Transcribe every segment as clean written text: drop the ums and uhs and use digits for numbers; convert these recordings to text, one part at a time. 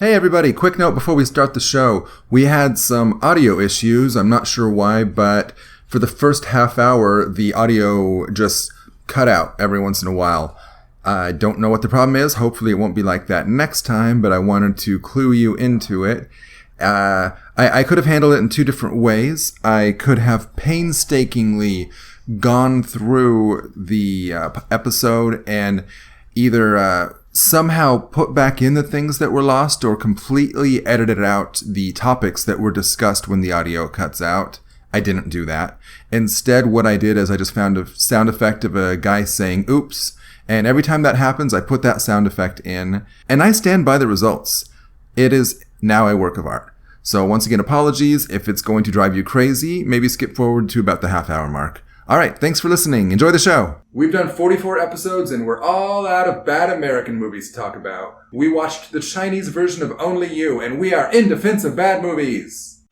Hey everybody, quick note before we start the show. We had some audio issues, I'm not sure why, but for the first half hour, the audio just cut out every once in a while. I don't know what the problem is, hopefully it won't be like that next time, but I wanted to clue you into it. I could have handled it in two different ways. I could have painstakingly gone through the episode and either somehow put back in the things that were lost or completely edited out the topics that were discussed when the audio cuts out. I didn't do that. Instead, what I did is I just found a sound effect of a guy saying, oops. And every time that happens, I put that sound effect in. And I stand by the results. It is now a work of art. So once again, apologies. If it's going to drive you crazy, maybe skip forward to about the half-hour mark. All right, thanks for listening. Enjoy the show. We've done 44 episodes and we're all out of bad American movies to talk about. We watched the Chinese version of Only You, and we are in defense of bad movies.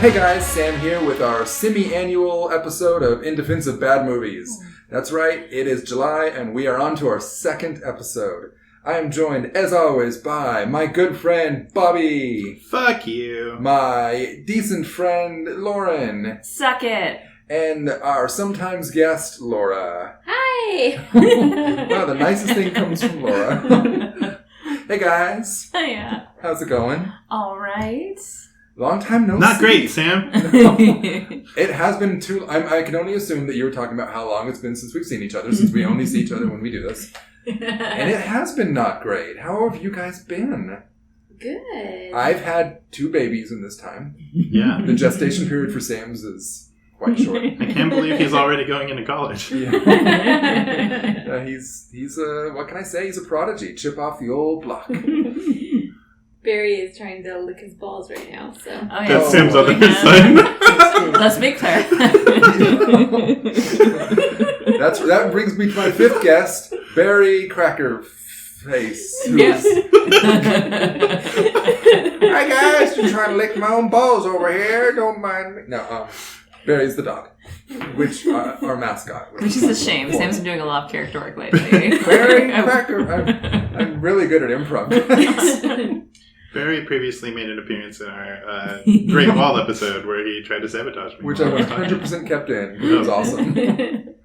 Hey guys, Sam here with our semi-annual episode of In Defense of Bad Movies. That's right, it is July and we are on to our second episode. I am joined, as always, by my good friend, Bobby. Fuck you. My decent friend, Lauren. Suck it. And our sometimes guest, Laura. Hi. Wow, the nicest thing comes from Laura. Hey guys. Hiya. How's it going? All right. Long time no see. Not great, Sam. No. It has been too... I can only assume that you were talking about how long it's been since we've seen each other, since we only see each other when we do this. And it has been not great. How have you guys been? Good. I've had 2 babies in this time. Yeah. The gestation period for Sam's is quite short. I can't believe he's already going into college. Yeah. He's what can I say? He's a prodigy. Chip off the old block. Barry is trying to lick his balls right now, so... Oh, yeah. That's Sam's other son. Let's be clear. That brings me to my 5th guest, Barry Crackerface. Yes. Hi guys, just trying to lick my own balls over here. Don't mind me. No, Barry's the dog, which our mascot. Which is a shame. Sam's been doing a lot of character work lately. Barry Cracker. I'm really good at improv. Barry previously made an appearance in our Great Wall episode where he tried to sabotage me. Which I 100% kept in. It was awesome.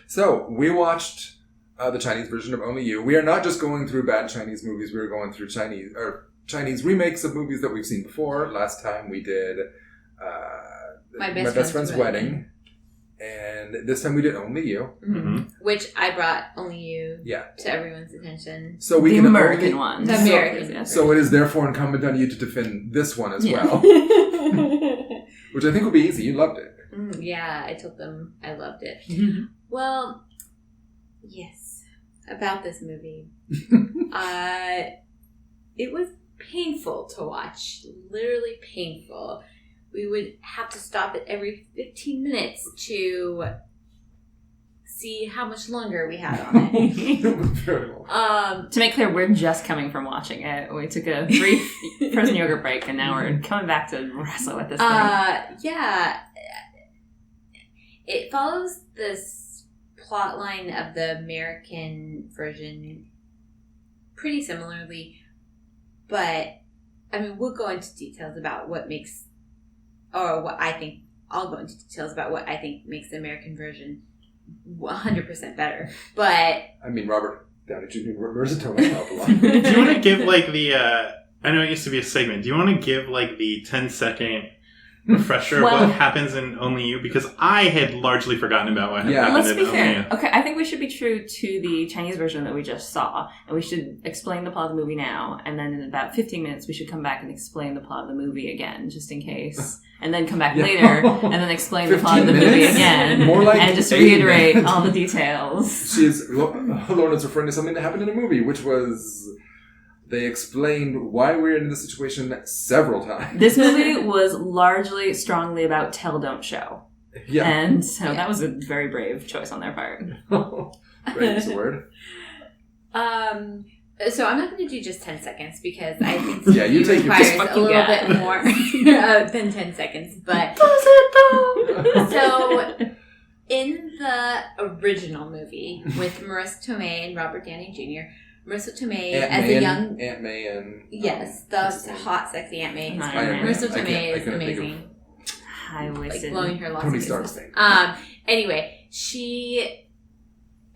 So, we watched the Chinese version of Only You. We are not just going through bad Chinese movies. We are going through Chinese remakes of movies that we've seen before. Last time we did My Best Friend's Wedding. And this time we did Only You. Mm-hmm. Which I brought Only You to everyone's attention. So we the can American one. The American one. So it is therefore incumbent on you to defend this one as well. Which I think will be easy. You loved it. Yeah, I told them I loved it. Mm-hmm. Well, yes. About this movie. It was painful to watch. Literally painful. We would have to stop it every 15 minutes to see how much longer we had on it. To make clear, we're just coming from watching it. We took a brief frozen yogurt break, and now we're coming back to wrestle with this thing. Yeah. It follows this plot line of the American version pretty similarly, but, I mean, we'll go into details about what makes... Or what I think, I'll go into details about what I think makes the American version 100% better. But... I mean, Robert Downey Jr. reverses it to help a lot. Do you want to give, I know it used to be a segment. Do you want to give, the 10-second refresher of what happens in Only You? Because I had largely forgotten about what happened Let's in be Only fair. You. Okay, I think we should be true to the Chinese version that we just saw, and we should explain the plot of the movie now, and then in about 15 minutes we should come back and explain the plot of the movie again, just in case. And then come back later, and then explain the plot of the movie again. More like and just reiterate all the details. Lauren is referring to something that happened in a movie, which was They explained why we're in this situation several times. This movie was largely strongly about tell, don't show. Yeah. And so that was a very brave choice on their part. Brave is the word. So I'm not going to do just 10 seconds because I think you take your requires fuck a you little guys. bit more than 10 seconds. But so in the original movie with Marissa Tomei and Robert Downey Jr., Marissa Tomei as a young Aunt May and the hot sexy Aunt May. Marissa Tomei is amazing. I wish Like blowing her lots Tony of Stark's kisses. thing. Anyway, she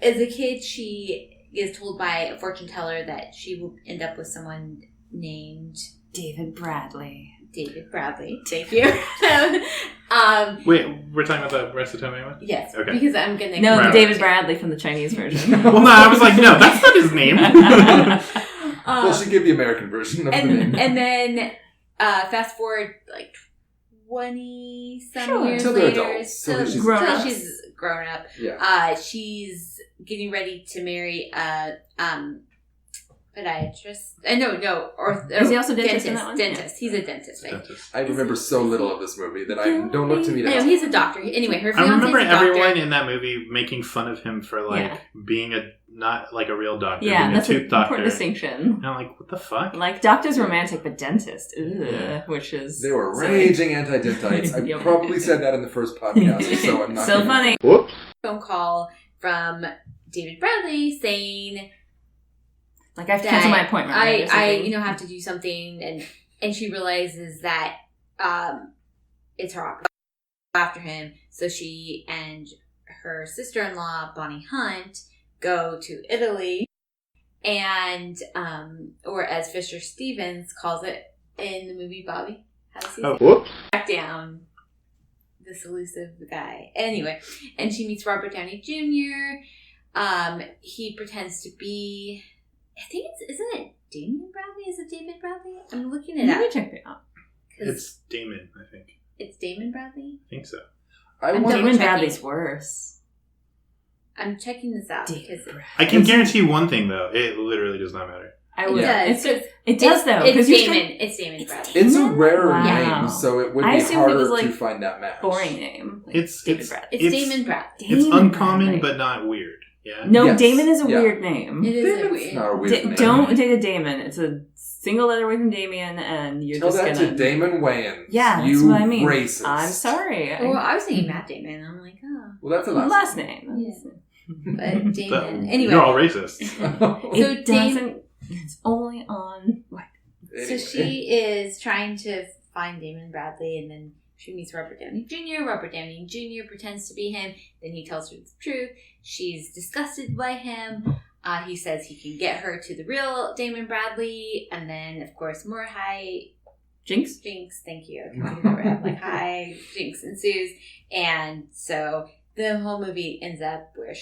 as a kid she is told by a fortune teller that she will end up with someone named David Bradley. David Bradley. Thank you. Wait, we're talking about the Marissa Tomei one? Yes. Okay. Because I'm going to... No, Right. David Bradley from the Chinese version. Well, no, I was like, no, that's not his name. Well, she gave the American version of the name. And then fast forward like 20-some Sure. years Till they're later. adults. So Till she's grown till up. she's grown up. Yeah. She's getting ready to marry a podiatrist. Is he also dentist in that one? Dentist. He's a dentist, right? I remember so little of this movie that I don't look to me to No, help. he's a doctor. Anyway, her I fiance's remember a doctor. everyone in that movie making fun of him for being not like a real doctor. Yeah, being that's a an tooth doctor. important distinction. And I'm like, what the fuck? Like, doctor's romantic, but dentist. Ugh, which is... They were silly. raging anti-dentites. I Yep. probably said that in the first podcast, so I'm not So gonna- funny. Whoops. Phone call from David Bradley saying Like, I have to cancel my appointment. right, or I something. have to do something, and she realizes that it's her opportunity after him. So she and her sister-in-law Bonnie Hunt go to Italy, and or as Fisher Stevens calls it in the movie Bobby, how does he say? Whoops. Back down. This elusive guy. Anyway, and she meets Robert Downey Jr. He pretends to be, I think isn't it Damon Bradley? Is it David Bradley? I'm looking it Let me up. check it out. It's Damon, I think. It's Damon Bradley? I think so. I'm want double Damon checking. Bradley's worse. I'm checking this out David because Bradley. I can guarantee one thing, though. It literally does not matter. I it would. does. It does, though. It's 'cause you're Damon. trying- It's Damon Bradley. It's a rare Wow. name, so it would I be assumed it harder was, like, to find that match. Boring name. Like, It's David Bradley. It's Damon Bradley. It's Damon uncommon, Bradley. but not weird. Yeah. No, Yes. Damon is a Yeah. weird name. It is a Damon's weird. not a weird name. Don't date a Damon. It's a single letter away from Damien, and you're Tell just that gonna. to Damon Wayans. Yeah, that's you what I mean. Racist. I'm sorry. Well, I was thinking Matt Damon. I'm like, oh. Well, that's a last name. Yeah. But Damon. Anyway. You're all racist. It So Dame- doesn't. It's only on. What? So she is trying to find Damon Bradley, and then she meets Robert Downey Jr. Robert Downey Jr. pretends to be him. Then he tells her the truth. She's disgusted by him. He says he can get her to the real Damon Bradley. And then, of course, more high Jinx? jinx. Thank you. I can remember it. Like high jinx ensues. And so the whole movie ends up where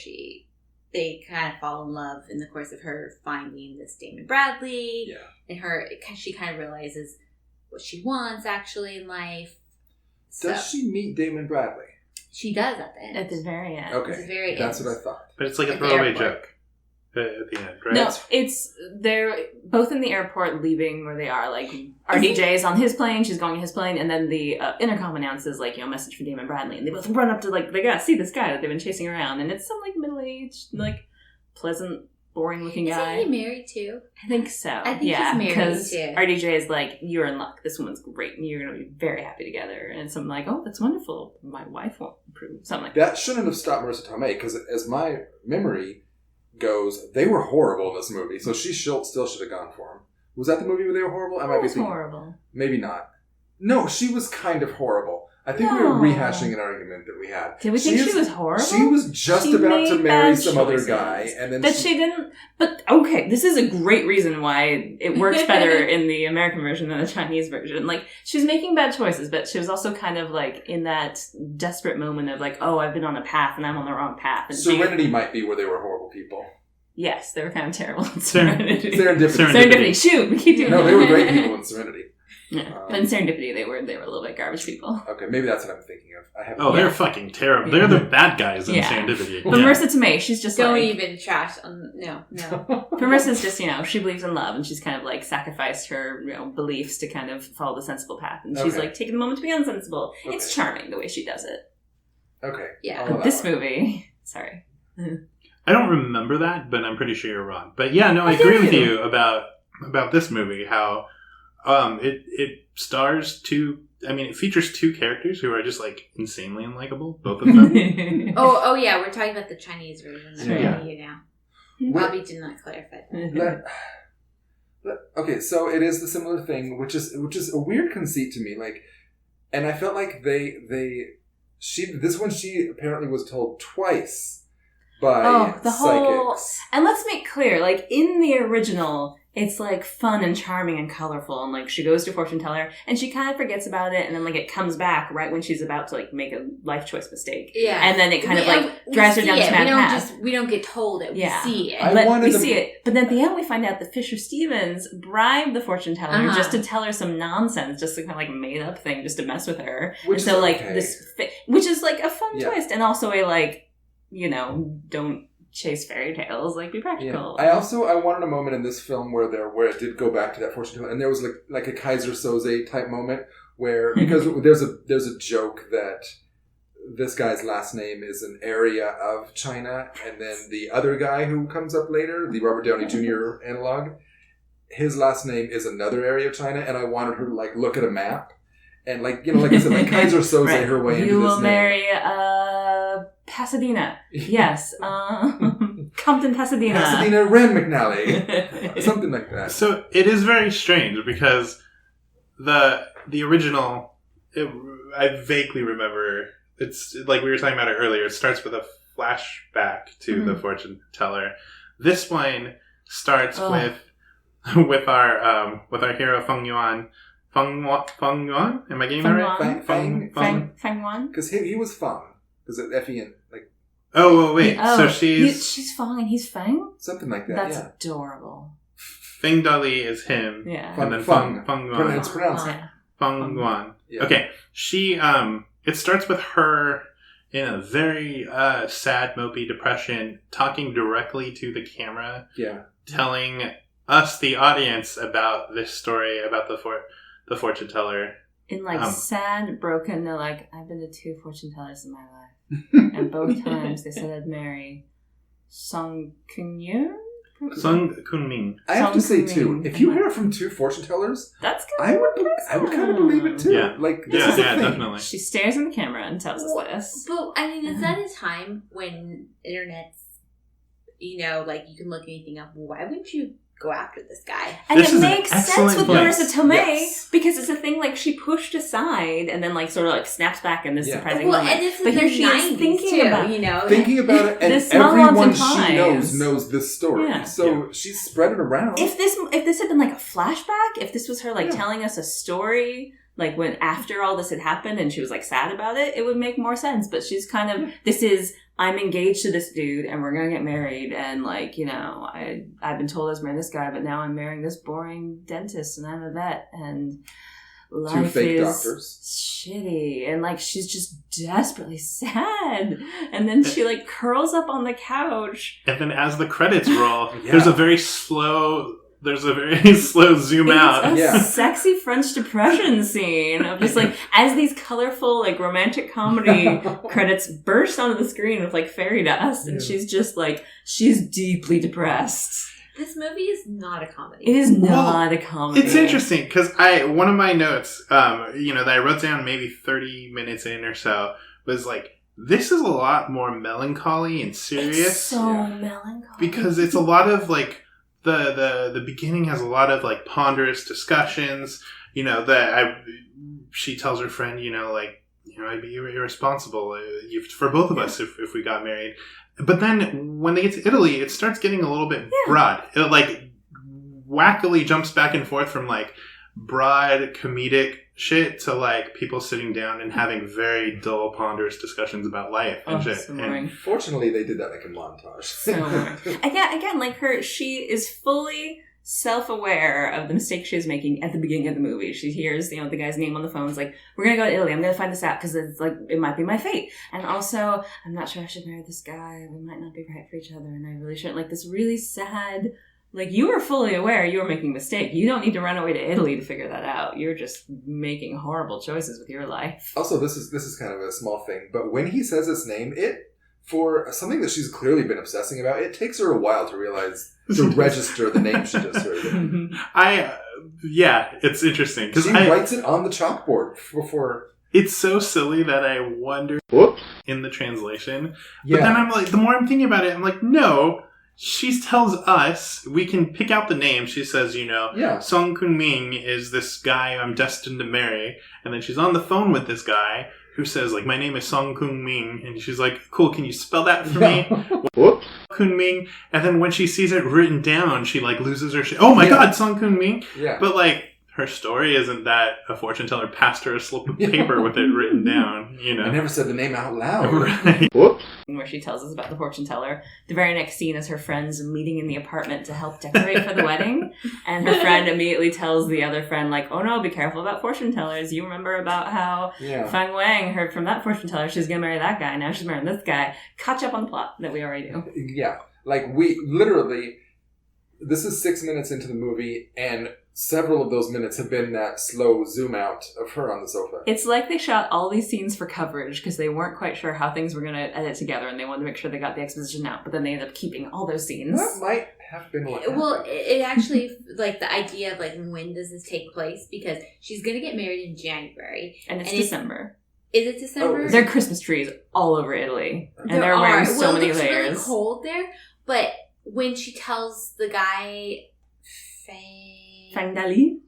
they kind of fall in love in the course of her finding this Damon Bradley. Yeah. And she kind of realizes what she wants actually in life. So Does she meet Damon Bradley? she does at the end. At the very end. Okay. At the very That's end. what I thought. But it's like a At the throwaway airport. joke at the end, right? No, it's they're both in the airport leaving where they are. Like RDJ is on his plane, she's going on his plane, and then the intercom announces like message for Damon Bradley, and they both run up to they gotta see this guy that they've been chasing around, and it's some middle-aged pleasant, boring-looking Isn't guy. he married too? I think so. I think yeah, he's married, because too. RDJ is like, you're in luck. This woman's great, and you're gonna be very happy together. And so I'm like, oh, that's wonderful. My wife won't approve. Something like that. That shouldn't have stopped Marissa Tomei, because as my memory goes, they were horrible in this movie, so she still should have gone for him. Was that the movie where they were horrible? I might It be was thinking. horrible. Maybe not. No, she was kind of horrible. I think we were No. rehashing an argument that we had. Did we think she was horrible? She was just She about to made marry bad some other choices. guy, and then That she didn't. But okay, this is a great reason why it works better in the American version than the Chinese version. Like, she was making bad choices, but she was also kind of in that desperate moment of oh, I've been on a path and I'm on the wrong path. And Serenity might be where they were horrible people. yes, they were kind of terrible in Serenity. Serendipity. Serendipity. Shoot, we keep doing No, that. they were great people in Serenity. Yeah. But in Serendipity, they were a little bit garbage people. Okay, maybe that's what I'm thinking of. They're fucking terrible. They're the bad guys in Serendipity. But Marissa Tomei, she's just don't even trash. No. But Marissa's just, she believes in love, and she's kind of like sacrificed her beliefs to kind of follow the sensible path, and she's like taking the moment to be unsensible. Okay. It's charming the way she does it. Okay. Yeah. But this movie, sorry. I don't remember that, but I'm pretty sure you're wrong. But yeah, no, I agree with you about this movie. How it stars two. I mean, it features two characters who are just like insanely unlikable, both of them. oh yeah, we're talking about the Chinese version. That's you now. Bobby did not clarify that. Okay, so it is the similar thing, which is a weird conceit to me. Like, and I felt like she apparently was told twice by psychics. And let's make clear, like in the original, it's like fun and charming and colorful, and like she goes to a fortune teller and she kind of forgets about it, and then like it comes back right when she's about to like make a life choice mistake. Yeah, and then it kind of like drives her down this mad path. We don't get told it. Yeah. We see it. But see it. But then at the end we find out that Fisher Stevens bribed the fortune teller just to tell her some nonsense, just to kind of like made up thing, just to mess with her. Which is like which is like a fun twist, and also a like don't chase fairy tales, like be practical. Yeah. I wanted a moment in this film where it did go back to that fortune teller, and there was like a Kaiser Soze type moment where, because there's a joke that this guy's last name is an area of China, and then the other guy who comes up later, the Robert Downey Jr. analog, his last name is another area of China, and I wanted her to like look at a map and like like I said, like Kaiser Soze her way into this. You will marry Pasadena. Yes. Compton, Pasadena. Pasadena, Rand McNally. Something like that. So it is very strange because the original, I vaguely remember, it's like we were talking about it earlier, it starts with a flashback to the fortune teller. This one starts with our hero Feng Yuan. Feng Yuan? Am I getting that right? Feng Yuan? Because he was Feng. Because F-E-N, like... Oh, wait. So she's Feng and he's Feng? Something like that, That's adorable. Feng Dali is him. Yeah. And then Feng Yuan. It's pronounced. Feng Yuan. Yeah. Okay. She, it starts with her in a very sad, mopey depression, talking directly to the camera. Yeah. Telling us, the audience, about this story, about the fortune teller. In sad, broken, they're like, I've been to 2 fortune tellers in my life. And both times they said I'd marry Song Kun-yoon? Sung Kun-ming. I have to say, too, if you hear it from 2 fortune tellers, that's I would kind of believe it, too. Yeah, like, this is a thing. Definitely. She stares in the camera and tells us this. But, I mean, is that a time when internet's, like, you can look anything up? Why wouldn't you go after this guy? And it makes sense with Marissa Tomei because it's a thing like she pushed aside and then like sort of like snaps back in this surprising moment. And this is but here she is thinking about thinking about it, and everyone she knows this story. Yeah. So she's spread it around. If this had been like a flashback, if this was her like telling us a story, like when after all this had happened and she was like sad about it, it would make more sense. But she's kind of I'm engaged to this dude and we're gonna get married, and like, I've been told I was marrying this guy, but now I'm marrying this boring dentist and I'm a vet and life 2 fake is doctors. Shitty, and like she's just desperately sad, and then she like curls up on the couch, and then as the credits roll, there's a very slow zoom out. It's a sexy French Depression scene of just like as these colorful like romantic comedy credits burst onto the screen with like fairy dust, and she's just like, she's deeply depressed. This movie is not a comedy. It is not a comedy. It's interesting because one of my notes, that I wrote down maybe 30 minutes in or so, was like, this is a lot more melancholy and serious. It's so melancholy because it's a lot of like. The beginning has a lot of like ponderous discussions, she tells her friend, I'd be irresponsible for both of us if we got married. But then when they get to Italy, it starts getting a little bit broad. It like wackily jumps back and forth from like broad comedic shit to like people sitting down and having very dull, ponderous discussions about life and shit. So boring. Fortunately, they did that like a montage. So boring. Again, like she is fully self-aware of the mistake she was making at the beginning of the movie. She hears, the guy's name on the phone. It's like, we're going to go to Italy. I'm going to find this out because it's like, it might be my fate. And also, I'm not sure I should marry this guy. We might not be right for each other. And I really shouldn't. Like this really sad, like you were fully aware you were making a mistake. You don't need to run away to Italy to figure that out. You're just making horrible choices with your life. Also, this is kind of a small thing, but when he says his name, for something that she's clearly been obsessing about, it takes her a while to realize, to register the name she just heard. It's interesting. Because she writes it on the chalkboard before... It's so silly that I wonder in the translation. Yeah. But then I'm like, the more I'm thinking about it, I'm like, no, she tells us, we can pick out the name. She says, Song Kun-ming is this guy I'm destined to marry. And then she's on the phone with this guy who says, like, my name is Song Kun-ming. And she's like, cool, can you spell that for me? Kun-ming. And then when she sees it written down, she, like, loses her shit. Oh, my God, Song Kun-ming. Yeah. But, like, her story isn't that a fortune teller passed her a slip of paper with it written down, I never said the name out loud. Right. Where she tells us about the fortune teller. The very next scene is her friends meeting in the apartment to help decorate for the wedding. And her friend immediately tells the other friend, like, oh no, be careful about fortune tellers. You remember about how Fang Wang heard from that fortune teller she's going to marry that guy. Now she's marrying this guy. Catch up on the plot that we already do. Yeah. Like, we literally... This is 6 minutes into the movie, and several of those minutes have been that slow zoom out of her on the sofa. It's like they shot all these scenes for coverage because they weren't quite sure how things were going to edit together, and they wanted to make sure they got the exposition out, but then they ended up keeping all those scenes. That might have been what happened. Well, it actually, like, the idea of, like, when does this take place? Because she's going to get married in January. And it's December. Is it December? There are Christmas trees all over Italy, and they're wearing so many layers. It's really cold there, but when she tells the guy Fang Dali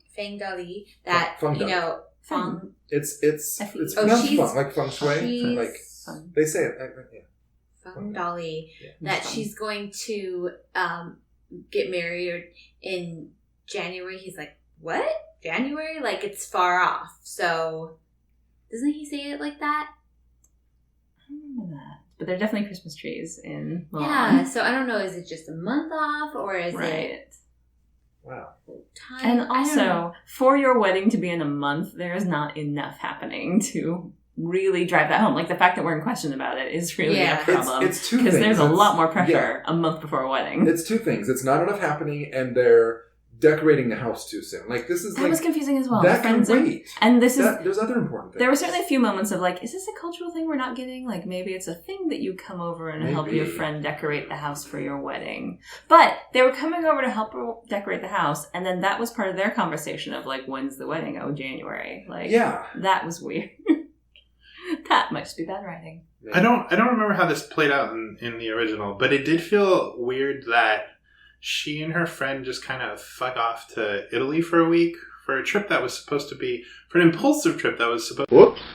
that Fang. It's pronounced feng, like feng shui, like they say it. Fang Dali that she's going to get married in January. He's like, what? January? Like it's far off. So doesn't he say it like that? I don't remember that. But they're definitely Christmas trees in Milan. Yeah, so I don't know, is it just a month off or is it... Wow. Time? And also, for your wedding to be in a month, there is not enough happening to really drive that home. Like, the fact that we're in question about it is really a problem. It's two things. Because there's a lot more pressure a month before a wedding. It's two things. It's not enough happening, and they're decorating the house too soon. Like, this is that was confusing as well. That can wait. And this is... There's other important things. There were certainly a few moments of like, is this a cultural thing we're not getting? Like, maybe it's a thing that you come over and help your friend decorate the house for your wedding. But they were coming over to help her decorate the house, and then that was part of their conversation of like, when's the wedding? Oh, January. Like, that was weird. That might just be bad writing. I don't remember how this played out in the original, but it did feel weird that she and her friend just kind of fuck off to Italy for a week for a trip that was supposed to be, for an impulsive trip that was supposed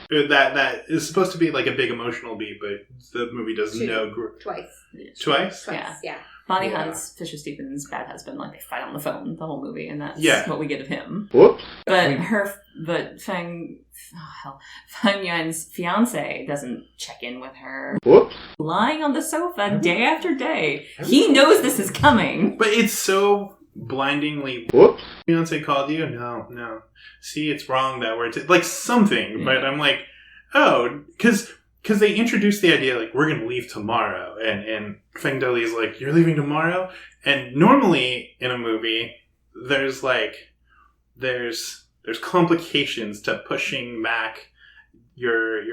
that is supposed to be like a big emotional beat, but the movie does no... Twice? Yeah. Bonnie Hunt's Fisher Stevens' bad husband, like they fight on the phone the whole movie, and that's what we get of him. But Fang Yuan's fiance doesn't check in with her. Lying on the sofa day after day. He knows this is coming. But it's so blindingly... Fiance called you? No. See, it's wrong that we're... like something, but I'm like, oh, because they introduced the idea, like, we're going to leave tomorrow. And Feng Dali is like, you're leaving tomorrow? And normally in a movie, there's complications to pushing back your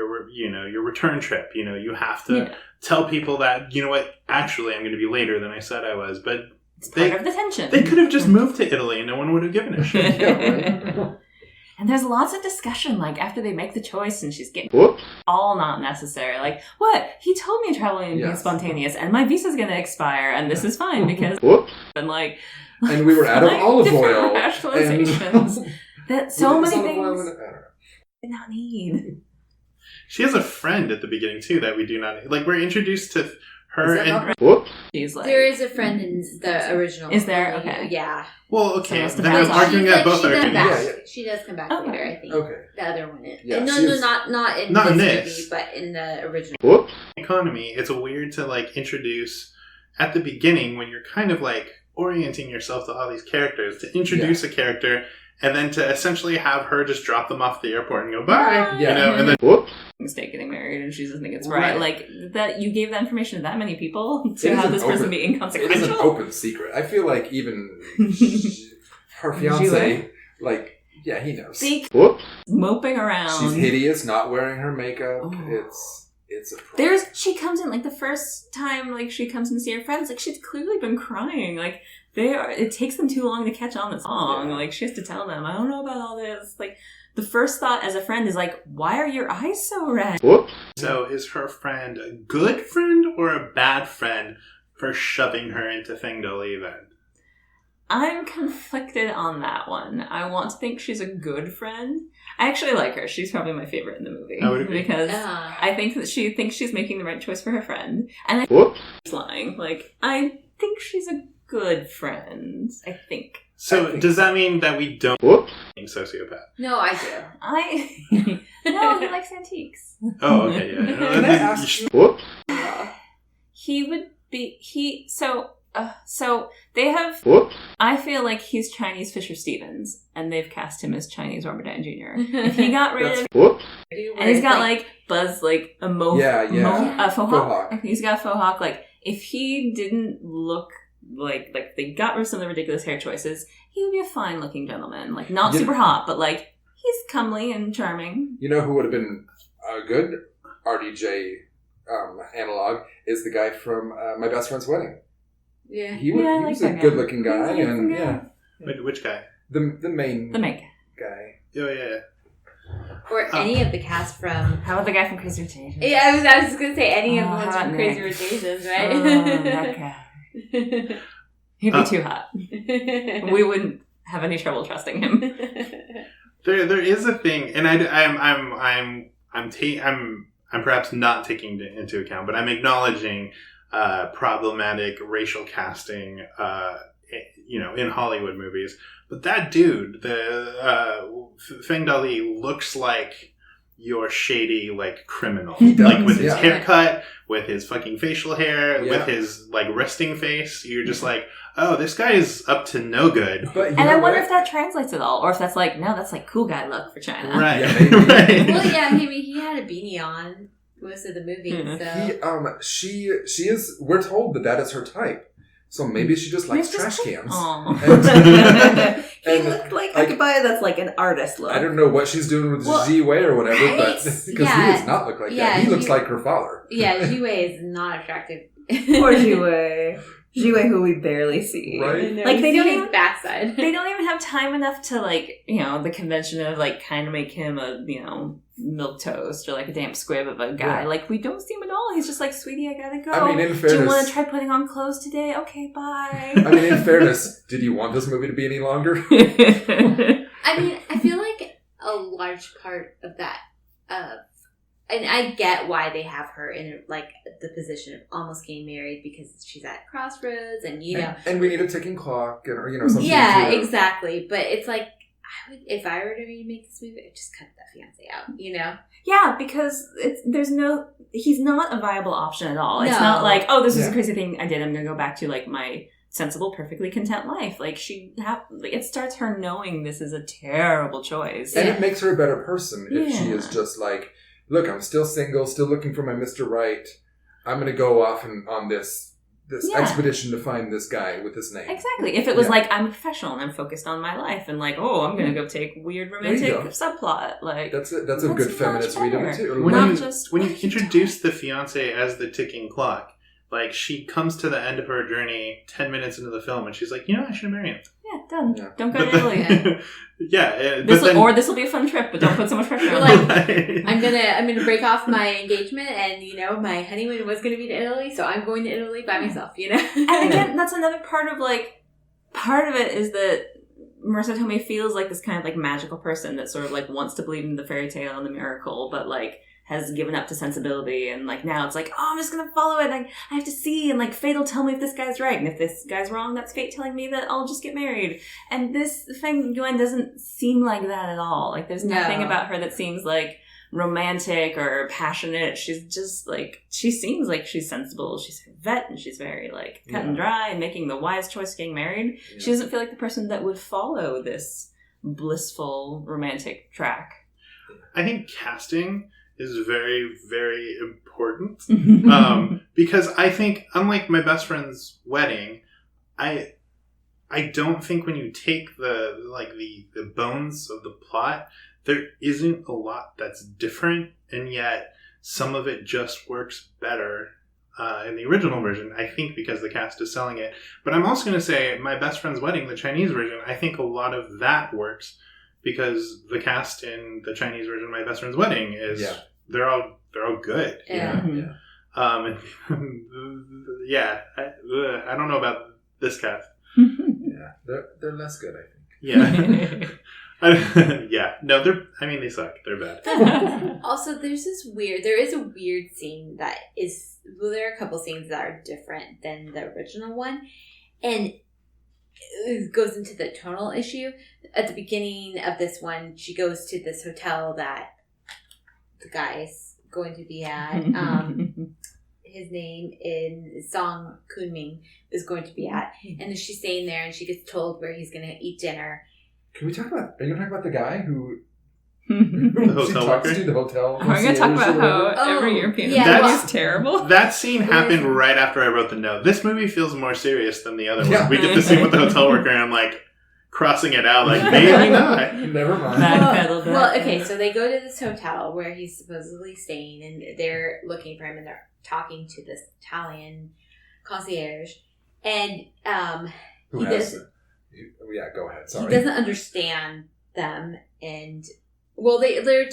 return trip. You have to tell people that, you know what, actually I'm going to be later than I said I was. But it's part of the tension. They could have just moved to Italy and no one would have given a shit. And there's lots of discussion, like, after they make the choice and she's getting all not necessary. Like, what? He told me traveling and being spontaneous, and my visa's going to expire, and this is fine because... and, like... And we were out of olive oil. Rationalizations. That so many things did not need. She has a friend at the beginning, too, that we do not need. Like, we're introduced to her and... She's like... There is a friend in the original. Is there? Okay. Yeah. Well, okay. So then I'm arguing that both are... She does come back later, I think. Okay. The other one is. Yeah, not in this movie, but in the original. Economy, it's weird to, like, introduce at the beginning when you're kind of, like, orienting yourself to all these characters, to introduce a character, and then to essentially have her just drop them off at the airport and go, bye. Yeah. You know, and then, whoops. Mistake getting married and she doesn't think it's Right. right. Like, that you gave that information to that many people It to is have an this person open- be It is an inconsequential? open secret. I feel like even her fiance, like, yeah, he knows. See, Whoops. moping around. She's hideous, not wearing her makeup. Oh. It's a problem. She comes in, like, the first time, like, she comes in to see her friends, like, she's clearly been crying. Like, it takes them too long to catch on the song. Yeah. Like, she has to tell them, I don't know about all this. Like, the first thought as a friend is like, why are your eyes so red? Whoops. So is her friend a good friend or a bad friend for shoving her into Thingdali then? I'm conflicted on that one. I want to think she's a good friend. I actually like her. She's probably my favorite in the movie. I would agree. Because I think that she thinks she's making the right choice for her friend. And I Whoops. think she's lying. Like, I think she's a good friend. I think. So does that mean that we don't sociopath? No, I do. No, he likes antiques. Oh, okay, yeah. Can I ask you? Whoops. He would be, so they have, Whoops. I feel like he's Chinese Fisher Stevens, and they've cast him as Chinese Robert Downey Jr. If he got rid of, Whoops. and he's got like Buzz, like a faux Faux hawk. hawk. He's got a faux hawk. Like, if he didn't look like they got rid of some of the ridiculous hair choices, he would be a fine looking gentleman. Like, not super hot, but like, he's comely and charming. You know who would have been a good RDJ analog is the guy from My Best Friend's Wedding. Yeah. He Yeah, I was like a that guy. good looking guy, He's a and handsome guy. yeah, Which guy? the main guy. Oh, yeah. Or any of the cast from... How about the guy from Crazy Rich Asians? Yeah, I was just going to say any of the Oh, ones how from about Crazy Nick? Rich Asians, That right? guy. He'd be too hot. We wouldn't have any trouble trusting him. There is a thing, and I'm perhaps not taking into account, but I'm acknowledging problematic racial casting, in Hollywood movies. But that dude, the Feng Dali, looks like your shady, like, criminal. He does, Like, with his yeah. haircut, with his fucking facial hair, Yeah. with his, like, resting face. You're just like, oh, this guy is up to no good. But you And know I wonder what? if that translates at all, or if that's like, no, that's like cool guy look for China. Right. Yeah, maybe. Right. Well, yeah, he had a beanie on most of the movie, Mhm. so... She is. We're told that is her type. So maybe she just likes trash cans. Aw. He And, looked like I- I could buy that's like an artist look. I don't know what she's doing with Well, Ji Wei or whatever, but right? because he Yeah. does not look like Yeah, that. He looks he- like her father. Yeah, Jiwei is not attractive. Poor Jiwei. Jiwei, who we barely see. Right. No, Like, you they see don't his even- backside. They don't even have time enough to, like, the convention of, like, kind of make him a, milk toast or, like, a damp squib of a guy. Yeah. Like, we don't see him at all. He's just like, sweetie, I gotta go. I mean, in Do you fairness, want to try putting on clothes today? Okay, bye. in fairness, did you want this movie to be any longer? I mean, I feel like a large part of that, and I get why they have her in, like, the position of almost getting married because she's at crossroads and, And we need a ticking clock, or something. Yeah, to- exactly. But it's like, if I were to remake this movie, I'd just cut that fiance out, Yeah, because he's not a viable option at all. It's No. not like, oh, this is Yeah. a crazy thing I did. I'm going to go back to, like, my sensible, perfectly content life. Like, it starts her knowing this is a terrible choice. And it makes her a better person if she Yeah. is just like, look, I'm still single, still looking for my Mr. Right. I'm going to go off on this Yeah. expedition to find this guy with his name. Exactly. If it was Yeah. like, I'm a professional and I'm focused on my life and like, oh, I'm going to go take weird you romantic go. subplot. Like, That's a That's good much feminist read of it better. too. When not you- just When you what he introduce the fiance as the ticking clock, like, she comes to the end of her journey 10 minutes into the film and she's like, I should marry him. Yeah, done. Yeah. Don't go to Italy. But then... This will be a fun trip, but don't put so much pressure You're on like- it. I'm gonna break off my engagement, and my honeymoon was gonna be to Italy, so I'm going to Italy by myself. And again, that's another part of it is that Marissa Tomei feels like this kind of like magical person that sort of like wants to believe in the fairy tale and the miracle, but like has given up to sensibility, and like now it's like, oh, I'm just gonna follow it. I have to see, and like fate will tell me if this guy's right, and if this guy's wrong, that's fate telling me that I'll just get married. And this Feng Yuan doesn't seem like that at all. Like there's nothing No. about her that seems like romantic or passionate. She's just like, she seems like she's sensible. She's a vet, and she's very like cut and dry and making the wise choice getting married. Yeah. She doesn't feel like the person that would follow this blissful romantic track. I think casting is very, very important. Because I think, unlike My Best Friend's Wedding, I don't think when you take the bones of the plot, there isn't a lot that's different, and yet some of it just works better in the original version, I think, because the cast is selling it. But I'm also going to say My Best Friend's Wedding, the Chinese version, I think a lot of that works because the cast in the Chinese version of My Best Friend's Wedding is they're all good. Yeah. I don't know about this cast. They're less good, I think. Yeah. No, they suck. They're bad. Also, there is a weird scene that is, there are a couple scenes that are different than the original one. And it goes into the tonal issue. At the beginning of this one, she goes to this hotel that the guy's going to be at. His name in Song Kunming is going to be at. And then she's staying there and she gets told where he's going to eat dinner. Can we talk about, are you going to talk about the guy who the she hotel talks worker? to, the hotel? We're going to talk about how every European movie is terrible. That scene happened right after I wrote the note. This movie feels more serious than the other one. We get the scene with the hotel worker and I'm like, crossing it out, like, maybe not. Never mind. Well, okay, so they go to this hotel where he's supposedly staying, and they're looking for him, and they're talking to this Italian concierge, and Who has the... Yeah, go ahead. Sorry. He doesn't understand them, and well, they're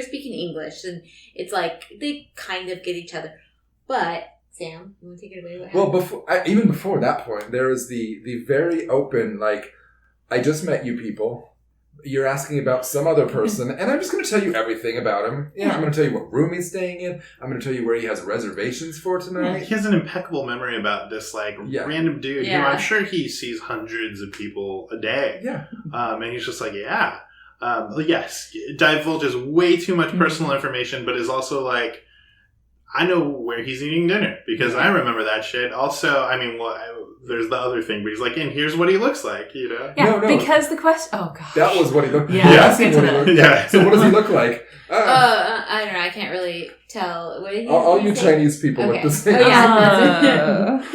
speaking English, and it's like they kind of get each other. But Sam, you want to take it away? Well, even before that point, there is the very open, like, I just met you people. You're asking about some other person, and I'm just going to tell you everything about him. Yeah, I'm going to tell you what room he's staying in. I'm going to tell you where he has reservations for tonight. He has an impeccable memory about this, random dude who I'm sure he sees hundreds of people a day. Yeah. And he's just like, yes, divulges way too much personal information, but is also like, I know where he's eating dinner because I remember that shit. Also, there's the other thing, but he's like, and here's what he looks like, you know? Yeah, no. Because the question... Oh, gosh. That was what he looked like. Yeah. So what does he look like? I don't know. I can't really tell. What did all you Chinese people look the same. Oh,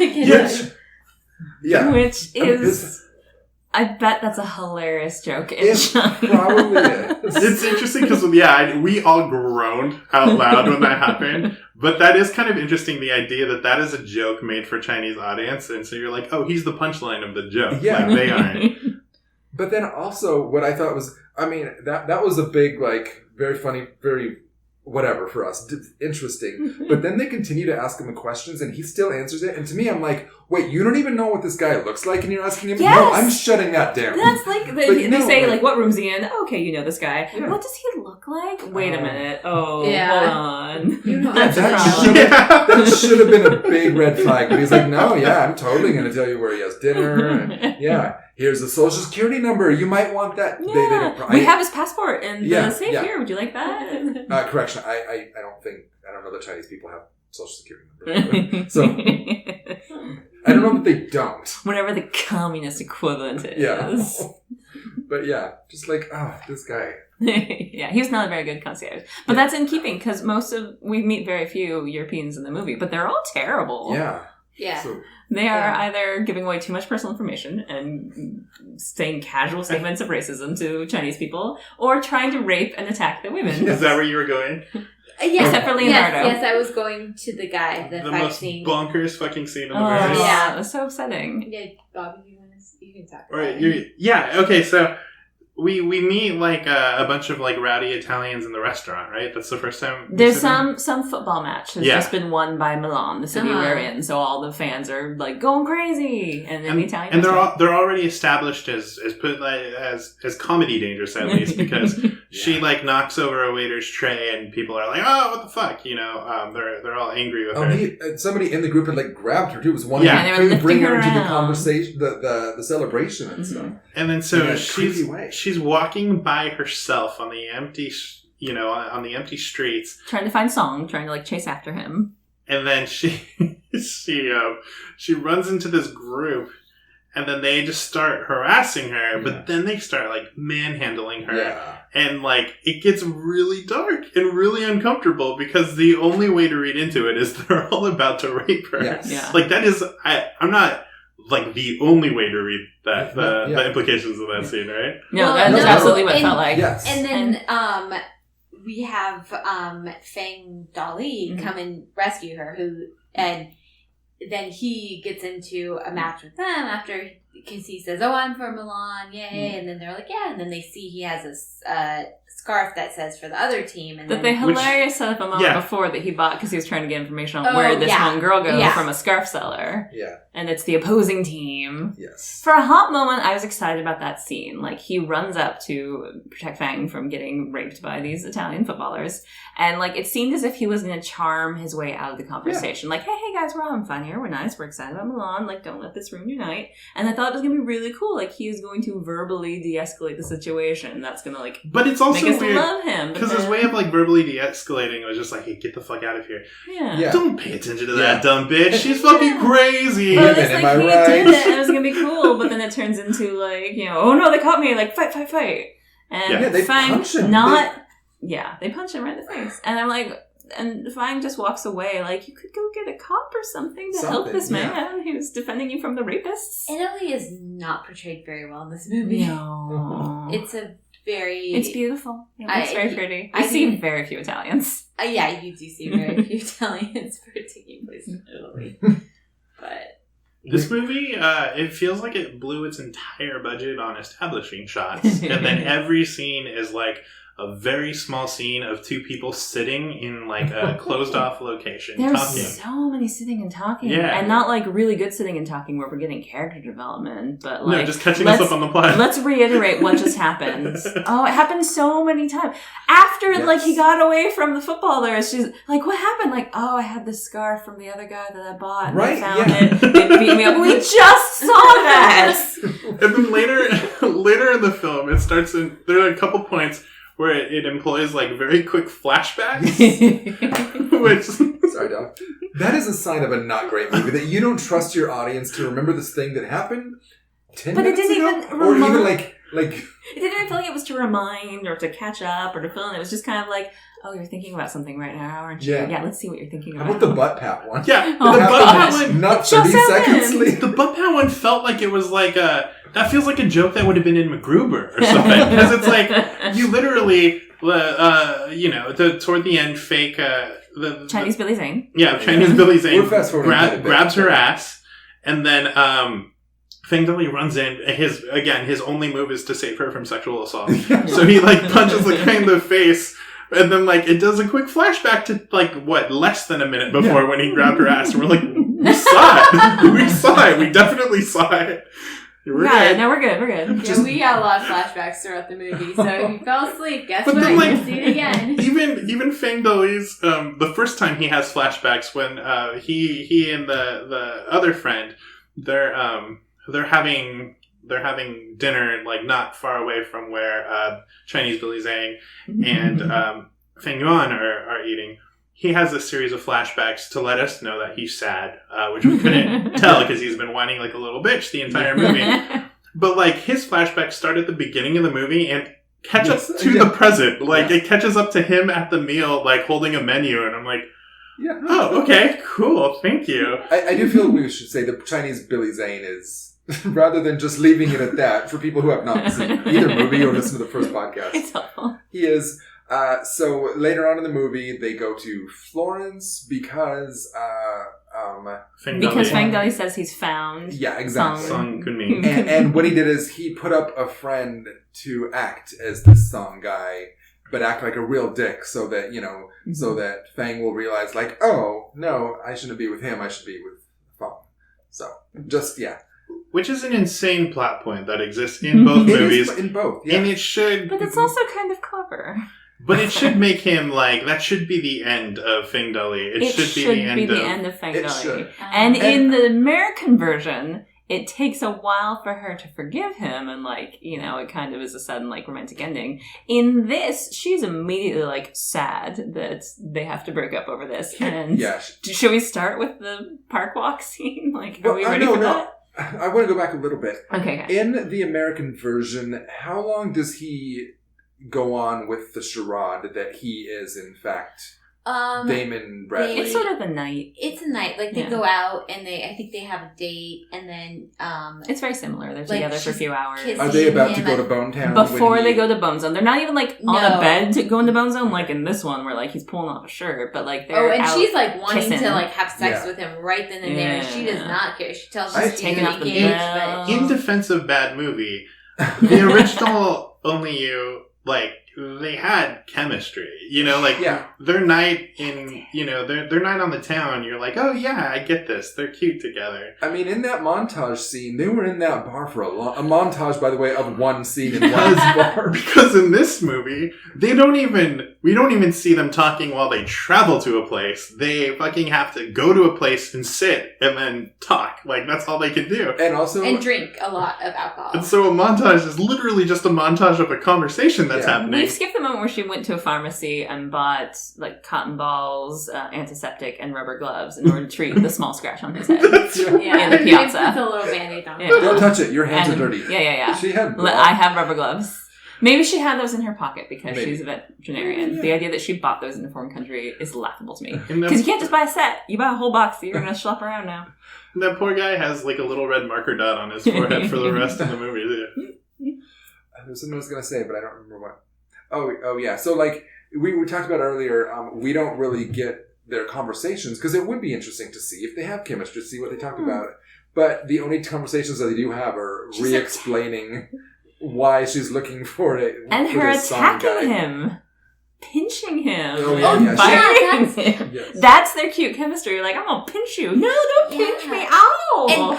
yeah. Which is... I bet that's a hilarious joke in China. Probably is. It's interesting because, we all groaned out loud when that happened. But that is kind of interesting, the idea that is a joke made for Chinese audience. And so you're like, oh, he's the punchline of the joke. Yeah. Like, they aren't. But then also what I thought was, that was a big, very funny, very... whatever for us, interesting. But then they continue to ask him the questions and he still answers it. And to me, I'm like, wait, you don't even know what this guy looks like and you're asking him? Yes! No, I'm shutting that down. That's they say, what room's he in? Okay, you know this guy. Yeah. What does he look like? Wait a minute. Oh, hold on. You know, that should have been a big red flag. But he's like, no, I'm totally going to tell you where he has dinner. And here's the social security number. You might want that. Yeah. We have his passport in the safe here. Would you like that? Correction. I don't know that Chinese people have social security number. So I don't know that they don't. Whatever the communist equivalent is. Yeah. But just like, this guy. He was not a very good concierge. But that's in keeping because we meet very few Europeans in the movie, but they're all terrible. Yeah. Yeah. So, they are either giving away too much personal information and saying casual statements of racism to Chinese people, or trying to rape and attack the women. Is that where you were going? Yes. Except for Leonardo. Yes, I was going to the guy, the fight most scene. Bonkers fucking scene in the movie. Yeah, it was so upsetting. Yeah, Bobby, you can talk about Right. it. Okay, so we meet a bunch of rowdy Italians in the restaurant, right? That's the first time. There's some football match has just been won by Milan, the city we're in. So all the fans are going crazy, and then the Italian. And they're already established as comedy dangerous at least because she knocks over a waiter's tray and people are like, oh, what the fuck, you know? They're all angry with her. Somebody in the group had grabbed her too. It was one they were bring her around. into the conversation, the celebration and stuff. And then so she's she's walking by herself on the empty, on the empty streets. Trying to find Song, trying to like chase after him. And then she runs into this group, and then they just start harassing her, but then they start like manhandling her. Yeah. And like it gets really dark and really uncomfortable because the only way to read into it is they're all about to rape her. Yes. Yeah. Like that is I'm not like the only way to read that the implications of that scene, right? No, Well, that's no, absolutely what it and- felt like. Yes. And then we have Fang Dali come and rescue her, and then he gets into a match with them after, because he says, "Oh, I'm from Milan, yay!" And then they're like, "Yeah," and then they see he has a scarf that says for the other team, and That then they hilarious set up a moment before that he bought because he was trying to get information on where this one girl goes from a scarf seller. Yeah. And it's the opposing team. Yes. For a hot moment, I was excited about that scene. Like, he runs up to protect Fang from getting raped by these Italian footballers. And, like, it seemed as if he was going to charm his way out of the conversation. Like, hey, guys, we're having fun here. We're nice. We're excited about Milan. Like, don't let this ruin your night. And I thought it was going to be really cool. Like, he is going to verbally de-escalate the situation. That's going to, like, but it's also make us weird love him. because his way of like verbally de-escalating was just like, "Hey, get the fuck out of here! Yeah. Don't pay attention to that dumb bitch. She's fucking crazy." Well, Women, it's like am I he right? did it and it was going to be cool, but then it turns into like, oh no, they caught me, like, fight. And Yeah, they Fang punch him. they punch him right in the face. And I'm like, and Fang just walks away like, you could go get a cop or something to help this man who's defending you from the rapists. Italy is not portrayed very well in this movie. No. It's beautiful. It's very pretty. I I see think- very few Italians. yeah, you do see very few Italians for taking place in Italy, but This movie, it feels like it blew its entire budget on establishing shots. And then every scene is like a very small scene of two people sitting in like a closed off location There's talking. so many sitting and talking. Yeah. And not like really good sitting and talking where we're getting character development, but like, No, just catching us up on the plot. let's reiterate what just happened. Oh, it happened so many times. After, like, he got away from the footballers, she's like, what happened? Like, oh, I had this scarf from the other guy that I bought. And Right, they found it. They beat me up. We just saw that! And then later in the film, it starts in, there are a couple points where it employs like very quick flashbacks, which Sorry, dog. That is a sign of a not great movie, that you don't trust your audience to remember this thing that happened 10 But it minutes didn't ago? even Or even remind- like It didn't even feel like it was to remind or to catch up or to fill in. It was just kind of like, oh, you're thinking about something right now, aren't you? Yeah. Let's see what you're thinking how about. about the butt pat one? yeah, Oh, the God. butt pat one. Not Just 30 seconds happened. later. The butt pat one felt like it was like that feels like a joke that would have been in MacGruber or something, because it's like you literally, toward the end, fake the Chinese Billy Zane. Chinese Billy Zane We're fast-forwarding quite a bit. grabs her ass, and then Fang Deli runs in. His only move is to save her from sexual assault. So he like punches the guy in the face, and then like it does a quick flashback to like less than a minute before when he grabbed her ass, and we're like, we saw it, we definitely saw it. We're good. No, we're good. yeah, we got a lot of flashbacks throughout the movie. So if you fell asleep, guess But what? then, like, You'll see it again. Even Fang Deli's the first time he has flashbacks when he and the other friend they're having dinner like not far away from where Chinese Billy Zhang and Feng Yuan are eating. He has a series of flashbacks to let us know that he's sad, which we couldn't tell because he's been whining like a little bitch the entire movie. But like his flashbacks start at the beginning of the movie and catch up to the present. Like it catches up to him at the meal, like holding a menu, and I'm like, oh, okay, cool, thank you. I do feel we should say the Chinese Billy Zane is, rather than just leaving it at that, for people who have not seen either movie or listened to the first podcast, It's helpful. he is. So later on in the movie, they go to Florence because Fang Fang Deli. Deli says he's found. yeah, exactly. Song Kunming. And what he did is he put up a friend to act as this song guy, but act like a real dick, so that so that Fang will realize, like, oh no, I shouldn't be with him. I should be with Fang. So just Which is an insane plot point that exists in both It movies. is in both. Yeah. And it should... But it's also kind of clever. But it should make him, like... That should be the end of Fang Deli. It should be the end of... of Fang It Deli. should. And in the American version, it takes a while for her to forgive him, and like, you know, it kind of is a sudden like romantic ending. In this, she's immediately like sad that they have to break up over this. And should we start with the park walk scene? Like, are we ready for that? I want to go back a little bit. Okay. In the American version, how long does he go on with the charade that he is, in fact, Damon Bradley? It's sort of a night. It's a night. Like, they go out, and I think they have a date, and then... it's very similar. They're together for a few hours. Are they about to go to Bone Town? Before they go to Bone Zone. They're not even, like, on a bed to go into Bone Zone, like in this one, where, like, he's pulling off a shirt, but, like, they're and out she's, like, wanting kissing. to, like, have sex with him right then and there, and she does not care. She tells him to taking off the engaged, in defense of bad movie, the original Only You, like, they had chemistry, you know, like their night in, you know, their night on the town, you're like, oh yeah, I get this. They're cute together. I mean, in that montage scene, they were in that bar for a montage, by the way, of one scene in one bar. Because in this movie, we don't even see them talking while they travel to a place. They fucking have to go to a place and sit and then talk. Like, that's all they can do. And drink a lot of alcohol. And so a montage is literally just a montage of a conversation that's happening. We've skipped the moment where she went to a pharmacy and bought like cotton balls, antiseptic, and rubber gloves in order to treat the small scratch on his head in the piazza. It's a little band-aid on. Don't touch it. Your hands are dirty. Yeah. She had. I have rubber gloves. Maybe she had those in her pocket because she's a veterinarian. The idea that she bought those in a foreign country is laughable to me. Because you can't just buy a set. You buy a whole box that you're going to schlep around now. And that poor guy has like a little red marker dot on his forehead for the rest of the movie. There's something I was going to say, but I don't remember what. Oh yeah. So like we talked about earlier, we don't really get their conversations because it would be interesting to see if they have chemistry, to see what they talk about. But the only conversations that they do have are re-explaining why she's looking for it. And her attacking him. Pinching him. Biting him. Yes. That's their cute chemistry. Like, I'm going to pinch you. No, don't pinch me. Ow! And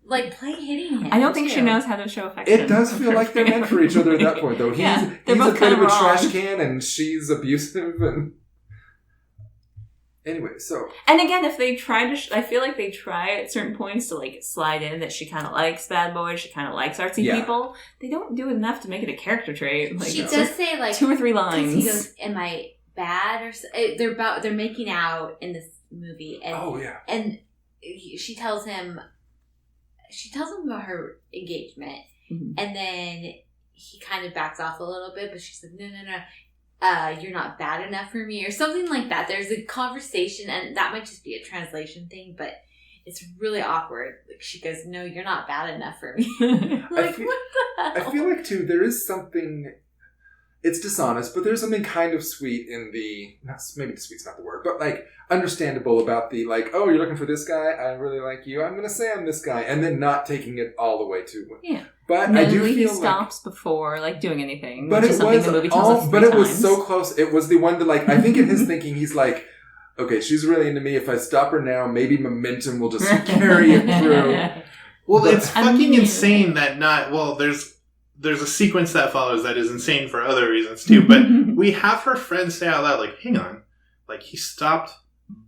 like play hitting him. I don't think she knows how to show affection. It does feel like they're meant for each other at that point, though. He's a bit of a trash can, and she's abusive, and anyway. So, and again, if they try to, I feel like they try at certain points to like slide in that she kind of likes bad boys, she kind of likes artsy people. They don't do enough to make it a character trait. Like, she does say like 2 or 3 lines. He goes, "Am I bad?" Or they're making out in this movie, and and she tells him about her engagement, and then he kind of backs off a little bit, but she's like, no, you're not bad enough for me, or something like that. There's a conversation, and that might just be a translation thing, but it's really awkward. Like, she goes, no, you're not bad enough for me. Like, what the hell? I feel like, too, there is something... It's dishonest, but there's something kind of sweet in the... maybe sweet's not the word, but, like, understandable about the, like, oh, you're looking for this guy? I really like you. I'm going to say I'm this guy. And then not taking it all the way to... Yeah. But I do feel he stops before, like, doing anything. But it was so close. It was the one that, like, I think in his thinking, he's like, okay, she's really into me. If I stop her now, maybe momentum will just carry it through. Well, it's fucking insane that there's a sequence that follows that is insane for other reasons too, but we have her friend say out loud, like, hang on, like, he stopped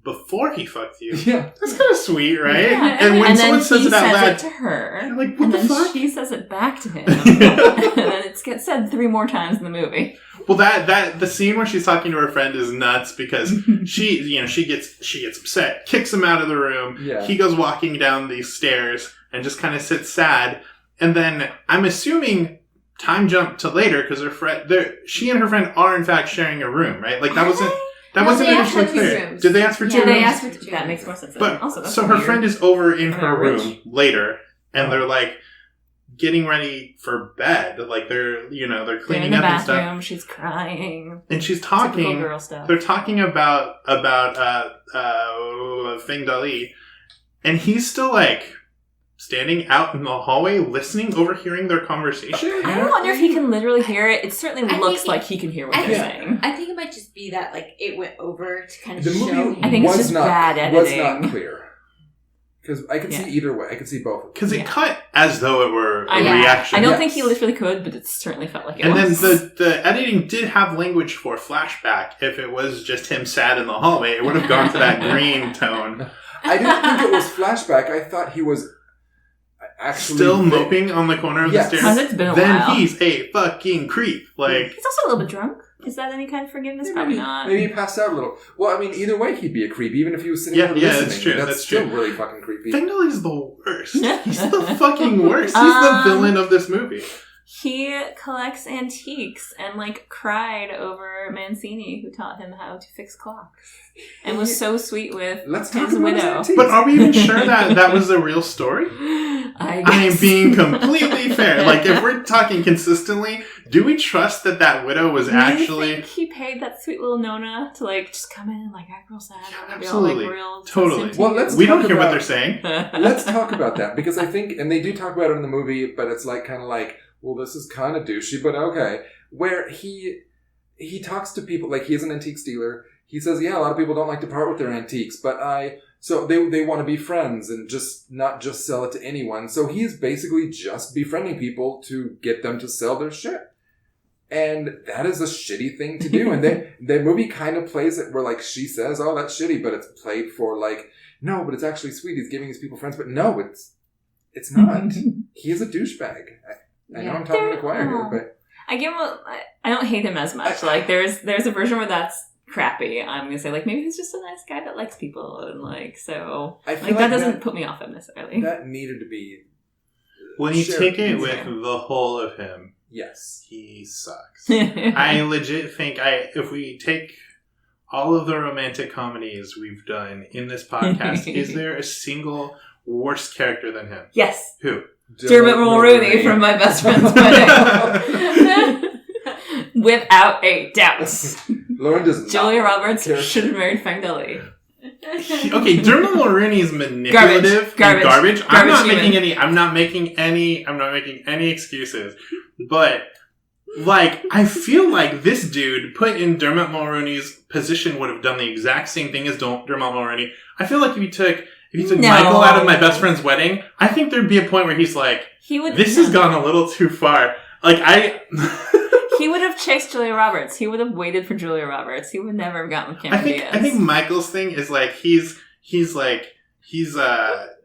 before he fucked you. Yeah. That's kind of sweet, right? Yeah. And when someone says it out loud, to her, like, what the fuck? She says it back to him. And then it gets said 3 more times in the movie. Well, that the scene where she's talking to her friend is nuts because she gets upset, kicks him out of the room. Yeah. He goes walking down these stairs and just kind of sits sad. And then I'm assuming time jump to later because she and her friend are in fact sharing a room, right? Like, that wasn't initially clear. Did they ask for 2 rooms? They asked for 2. That makes more sense. But also, so her friend is over in her room later, and they're like getting ready for bed. Like, they're cleaning up and stuff. She's crying, and she's talking. Typical girl stuff. They're talking about Feng Dali, and he's still like standing out in the hallway, listening, overhearing their conversation. I wonder if he can literally hear it. It certainly looks like he can hear what they're saying. I think it might just be that, like, it went over to kind of show. Movie I think it's just bad editing. Was not clear. Because I could see either way. I could see both. Because it cut as though it were a reaction. I don't think he literally could, but it certainly felt like it was. And then the editing did have language for flashback. If it was just him sad in the hallway, it would have gone to that green tone. I didn't think it was flashback. I thought he was... actually still moping on the corner of Yes. the Because stairs, it's been a then while. he's a fucking creep. Like, He's also a little bit drunk. Is that any kind of forgiveness? Probably not. Maybe he passed out a little. Well, I mean, either way, he'd be a creep, even if he was sitting Yeah, there yeah, listening. that's true, That's that's still true. really fucking creepy. Fengdali's the worst. He's the fucking worst. He's the villain of this movie. He collects antiques and, like, cried over Mancini, who taught him how to fix clocks. And was so sweet with Let's talk his about his widow. antiques. But are we even sure that that was the real story? I I am guess. being completely fair. Like, if we're talking consistently, do we trust that that widow was Do you actually... think he paid that sweet little Nona to, like, just come in and, like, act real sad? I'm gonna be Absolutely. all, like, real Totally. sensitive to Well, you. let's We don't talk hear what about- they're saying. Let's talk about that, because I think, and they do talk about it in the movie, but it's like kind of like, well, this is kind of douchey, but okay. Where he talks to people, like, he is an antique dealer. He says, yeah, a lot of people don't like to part with their antiques, but so they want to be friends and just not just sell it to anyone. So he's basically just befriending people to get them to sell their shit. And that is a shitty thing to do. And the movie kind of plays it where, like, she says, oh, that's shitty, but it's played for, like, no, but it's actually sweet. He's giving his people friends. But no, it's not. He is a douchebag. I know I'm talking to the choir here, but... I give him I don't hate him as much. Like, there's a version where that's crappy. I'm gonna say, like, maybe he's just a nice guy that likes people, and, like, so... I feel Like, that like doesn't put me off him necessarily. that needed to be... When you shared. take it with the whole of him, Yes. he sucks. I legit think if we take all of the romantic comedies we've done in this podcast, is there a single worse character than him? Yes. Who? Dermot Mulroney from My Best Friend's Wedding. Without a doubt. Lauren does not Julia Roberts care. should have married Frank Deli. Okay, Dermot Mulroney is manipulative and garbage. I'm not making any excuses. But, like, I feel like this dude put in Dermot Mulroney's position would have done the exact same thing as Dermot Mulroney. I feel like if you took No. Michael out of My Best Friend's Wedding, I think there'd be a point where he's like, this has gone a little too far. Like, He would have chased Julia Roberts. He would have waited for Julia Roberts. He would never have gotten with Cameron Diaz. I think Michael's thing is like he's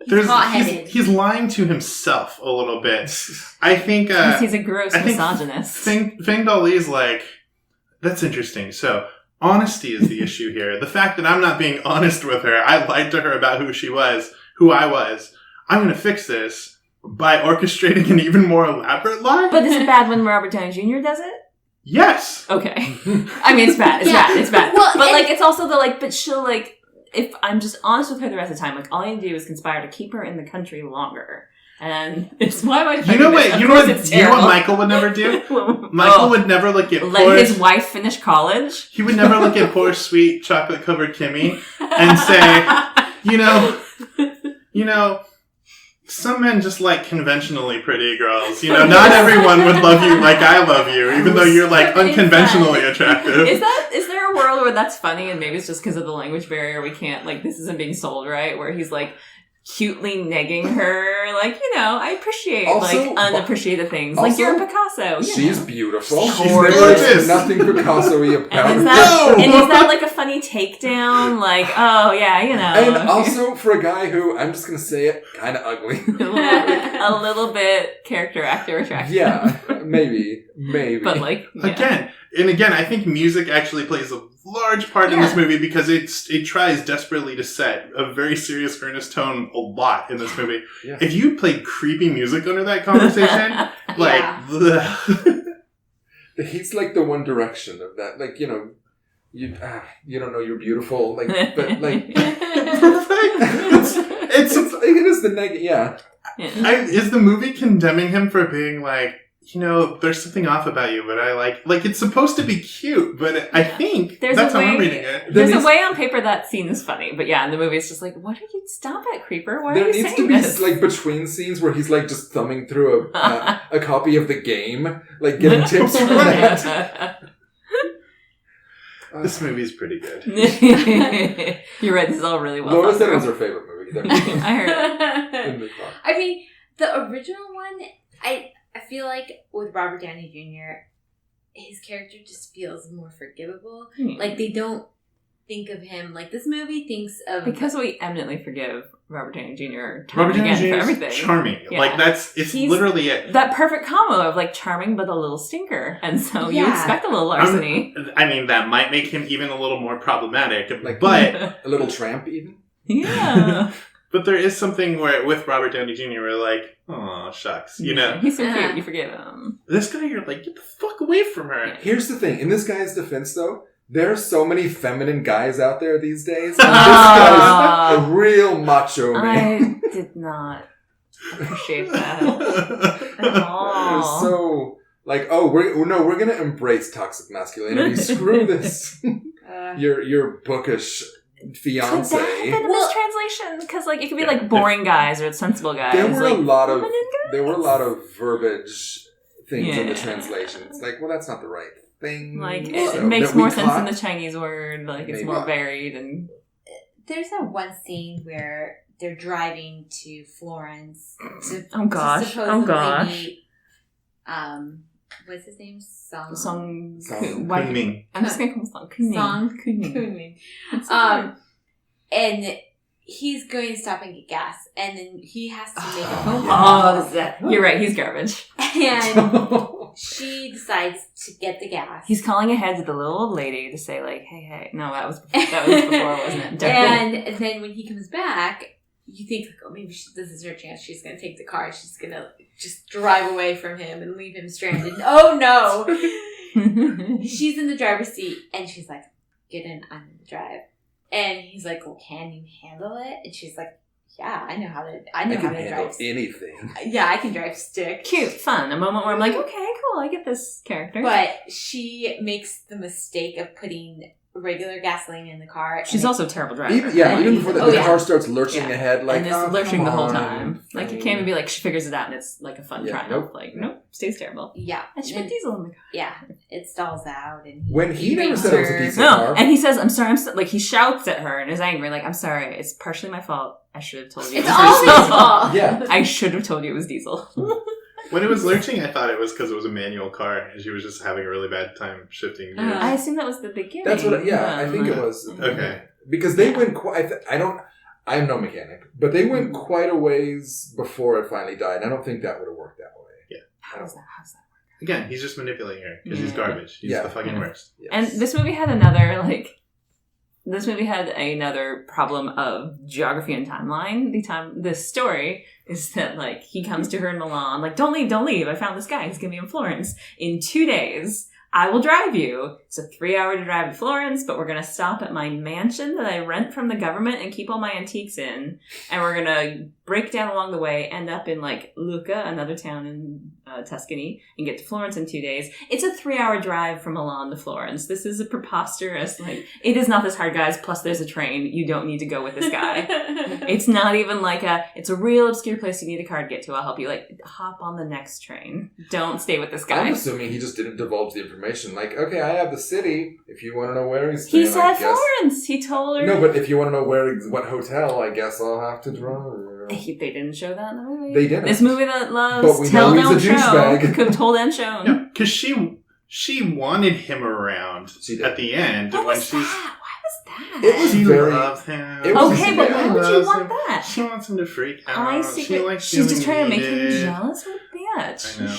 hot-headed. he's lying to himself a little bit. I think Because he's a gross I think misogynist. Feng Dali's like, that's interesting. So honesty is the issue here. The fact that I'm not being honest with her, I lied to her about who I was. I'm going to fix this by orchestrating an even more elaborate lie. But is it bad when Robert Downey Jr. does it? Yes. Okay. I mean, it's bad. It's bad. Well, but, and- like, it's also the, like, but she'll, like, if I'm just honest with her the rest of the time, like, all I do is conspire to keep her in the country longer. And it's why am I You know what Michael would never do? Michael would never look at let his wife finish college. He would never look at poor, sweet, chocolate-covered Kimmy and say, you know, some men just like conventionally pretty girls. You know, not everyone would love you like I love you, even though you're, like, unconventionally attractive. Is there a world where that's funny and maybe it's just because of the language barrier we can't, like, this isn't being sold right, where he's, like, cutely negging her, like, you know, I appreciate, Also, like, unappreciative things. also, like, you're a Picasso. You She's know. beautiful. She's There's gorgeous. nothing Picasso-y about And her. is that like a funny takedown? Like, oh yeah, you know. And also, for a guy who, I'm just going to say it, kind of ugly. a little bit character actor attraction. Yeah, maybe. But like, yeah. Again, I think music actually plays a large part in this movie because it tries desperately to set a very serious, earnest tone a lot in this movie. Yeah. If you played creepy music under that conversation, like, bleh. He's like the One Direction of that. Like, you know, you don't know you're beautiful. Like, but like, it is the negative. Yeah. Is the movie condemning him for being like, you know, there's something off about you, but I like it's supposed to be cute, but I think that's how I'm reading it. There's a way on paper that scene is funny, but yeah, in the movie it's just like, what are you, stop it, creeper, why are you saying this? There needs to be, like, between scenes where he's, like, just thumbing through a copy of the game, like, getting tips from that. This movie's pretty good. You're right, this is all really well Laura thought said it through. was her favorite movie. I heard In the car. I mean, the original one, I feel like with Robert Downey Jr., his character just feels more forgivable. Hmm. Like, they don't think of him like this movie thinks of Because we eminently forgive Robert Downey Jr. Robert Downey again Jr. for is everything. charming. Yeah. Like it's He's- literally it. That perfect combo of like charming but a little stinker, and so you Yeah. expect a little larceny. I mean, that might make him even a little more problematic, Like- but A little tramp, even. Yeah, but there is something where with Robert Downey Jr. we're like, oh shucks, you know, he's so cute. You forgive him. this guy, you're like, get the fuck away from her. Yeah. Here's the thing. In this guy's defense, though, there are so many feminine guys out there these days. And Ah. this guy's a real macho man. I did not appreciate that at all. So, like, we're gonna embrace toxic masculinity. Screw this. Your bookish fiance. Could that have been in Well- this translation? Because like it could be Yeah. like boring guys or sensible guys. There were like, a lot of feminine guys? there were a lot of verbiage things in the Yeah. translation. It's like, well, that's not the right thing. Like it So, makes that we more sense in caught. the Chinese word. Like it's Maybe. more varied and There's that one scene where they're driving to Florence to oh gosh, to supposedly oh gosh. meet, what's his name? Song. Song. Why- Kunming. I'm just gonna call him Song. Kunming. Song Kunming. Kunming. It's so And he's going to stop and get gas, and then he has to make a phone good. call. Oh, you're right. He's garbage. And she decides to get the gas. He's calling ahead to the little old lady to say like, "Hey." No, that was before, wasn't it? Definitely. And then when he comes back, you think, like, oh, maybe this is her chance. She's going to take the car. She's going to just drive away from him and leave him stranded. Oh, no. She's in the driver's seat, and she's like, get in, I'm going to drive. And he's like, well, can you handle it? And she's like, yeah, I know how to I can handle drive. anything. Yeah, I can drive stick. Cute, fun. A moment where I'm like, okay, cool. I get this character. But she makes the mistake of putting regular gasoline in the car. She's and also a terrible driver. Even before that, Oh, the yeah. car starts lurching Yeah. ahead, like, and it's oh, lurching come the whole on. time. Like you can't even be like she figures it out and it's like a fun Yeah, triumph. nope. Like nope, stays terrible. Yeah. And she put diesel in the car. Yeah, it stalls out, and When he never rings said it was a her. diesel No, car. and he says, "I'm sorry." Like he shouts at her and is angry. Like I'm sorry. It's partially my fault. I should have told you. It's it was all his diesel. fault. Yeah. I should have told you it was diesel. When it was lurching, I thought it was because it was a manual car and she was just having a really bad time shifting gears. I assume that was the beginning. That's what. I think it was Okay. because they went quite. I'm no mechanic, but they went quite a ways before it finally died. And I don't think that would have worked that way. How's that? Again, he's just manipulating her because he's Yeah. garbage. He's Yeah. the fucking Yeah. worst. Yes. And this movie had another problem of geography and timeline. The story is that like he comes to her in Milan, like don't leave. I found this guy. He's gonna be in Florence in 2 days. I will drive you. It's a 3-hour drive to Florence, but we're gonna stop at my mansion that I rent from the government and keep all my antiques in, and we're gonna break down along the way, end up in like Lucca, another town in Tuscany, and get to Florence in 2 days. It's a 3-hour drive from Milan to Florence. This is a preposterous, like, it is not this hard, guys, plus there's a train. You don't need to go with this guy. It's not even like it's a real obscure place you need a car to get to. I'll help you. Like, hop on the next train. Don't stay with this guy. I'm assuming he just didn't divulge the information. Like, okay, I have the city. If you want to know where he's He staying, I said guess. Florence. He told her. No, but if you want to know what hotel, I guess I'll have to drive. They didn't show that in the movie. They didn't. This movie that loves But we tell, know he's don't a show. douchebag. Could have told and shown. No, because she wanted him around She did. at the end What when was she's. that? Why was that? It was She very- loves him. it was- Okay, but Yeah. why would you Loves want him. that? She wants him to freak out. I see. She likes She's just feeling trying to make him needed. jealous. What a bitch. I know.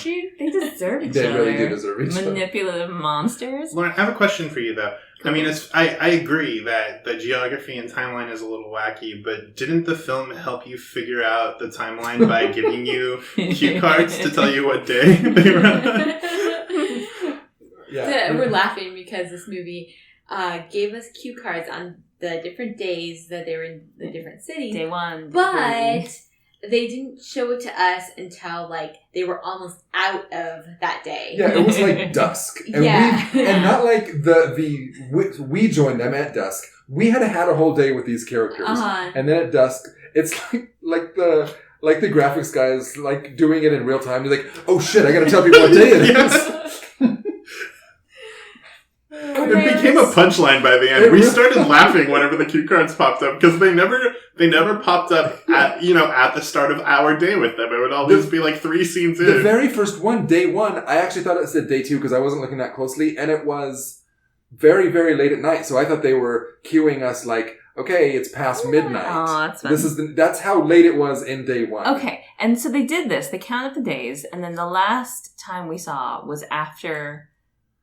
They deserve each They other. really do deserve each other. Manipulative monsters. Lauren, I have a question for you though. I mean, I agree that the geography and timeline is a little wacky, but didn't the film help you figure out the timeline by giving you cue cards to tell you what day they were on? Yeah. We're laughing because this movie gave us cue cards on the different days that they were in the different cities. Day one. But they didn't show it to us until like they were almost out of that day. Yeah, it was like dusk, and Yeah. and not like we joined them at dusk. We had a whole day with these characters, Uh-huh. and then at dusk, it's like the graphics guys like doing it in real time. They're like, oh shit, I gotta tell people what day it is. Yes. It became a punchline by the end. We started laughing whenever the cue cards popped up because they never popped up at the start of our day with them. It would always be like 3 scenes in. The very first one, day one, I actually thought it said day two because I wasn't looking that closely, and it was very, very late at night. So I thought they were cueing us like, okay, it's past midnight. Oh, that's fun. That's how late it was in day one. Okay, and so they did this. They counted the days, and then the last time we saw was after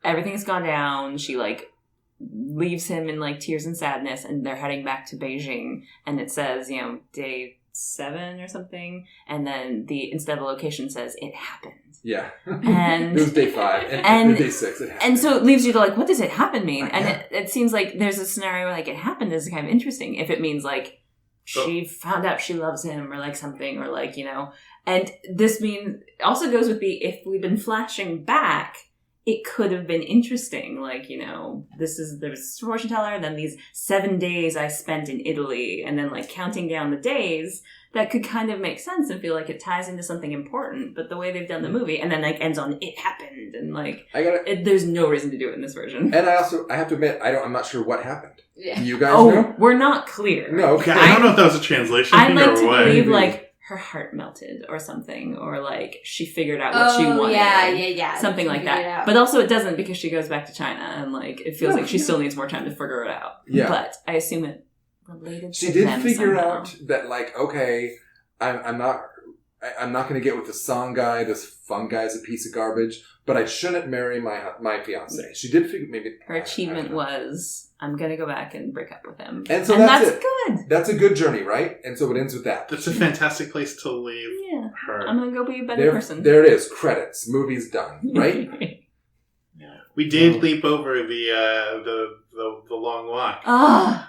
everything's gone down. She, like, leaves him in, like, tears and sadness, and they're heading back to Beijing, and it says, you know, day 7 or something, and then instead of the location says, it happened. Yeah. And it was day 5, and day 6 it happened. And so it leaves you to, like, what does it happen mean? And it seems like there's a scenario where, like, it happened is kind of interesting. If it means, like, she found out she loves him or, like, something, or, like, you know. And this also goes with if we've been flashing back, it could have been interesting. Like, you know, there's a fortune teller, then these 7 days I spent in Italy, and then, like, counting down the days, that could kind of make sense and feel like it ties into something important. But the way they've done the movie, and then, like, ends on it happened, and, like, there's no reason to do it in this version. And I have to admit, I'm not sure what happened. Yeah. You guys know? We're not clear. No, okay. I don't know if that was a translation I'd thing like or to what. believe, like, her heart melted or something, or, like, she figured out what she wanted. Yeah. Something like that. But also it doesn't, because she goes back to China, and, like, it feels like she still needs more time to figure it out. Yeah. But I assume it related She to did them figure somehow. out that, like, okay, I'm not going to get with the song guy. This fun guy's a piece of garbage, but I shouldn't marry my fiance. She did figure maybe Her achievement was, I'm going to go back and break up with him. And so that's it. good. That's a good journey, right? And so it ends with that. That's a fantastic place to leave her. I'm going to go be a better person. There it is. Credits. Movie's done. Right? We did leap over the long walk.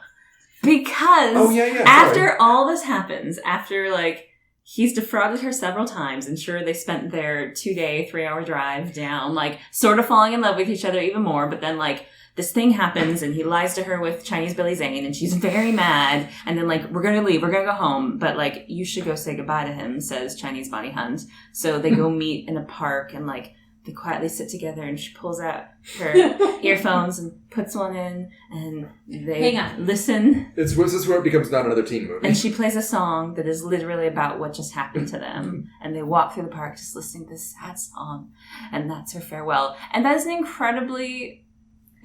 Because yeah, after all this happens, after, like, he's defrauded her several times, and sure, they spent their 2-day, 3-hour drive down, like, sort of falling in love with each other even more, but then, like, this thing happens, and he lies to her with Chinese Billy Zane, and she's very mad, and then, like, we're gonna leave, we're gonna go home, but, like, you should go say goodbye to him, says Chinese Bonnie Hunt. So they go meet in a park, and, like, they quietly sit together, and she pulls out her earphones and puts one in, and they listen. This is where it becomes not another teen movie. And she plays a song that is literally about what just happened to them. And they walk through the park just listening to this sad song. And that's her farewell. And that is an incredibly...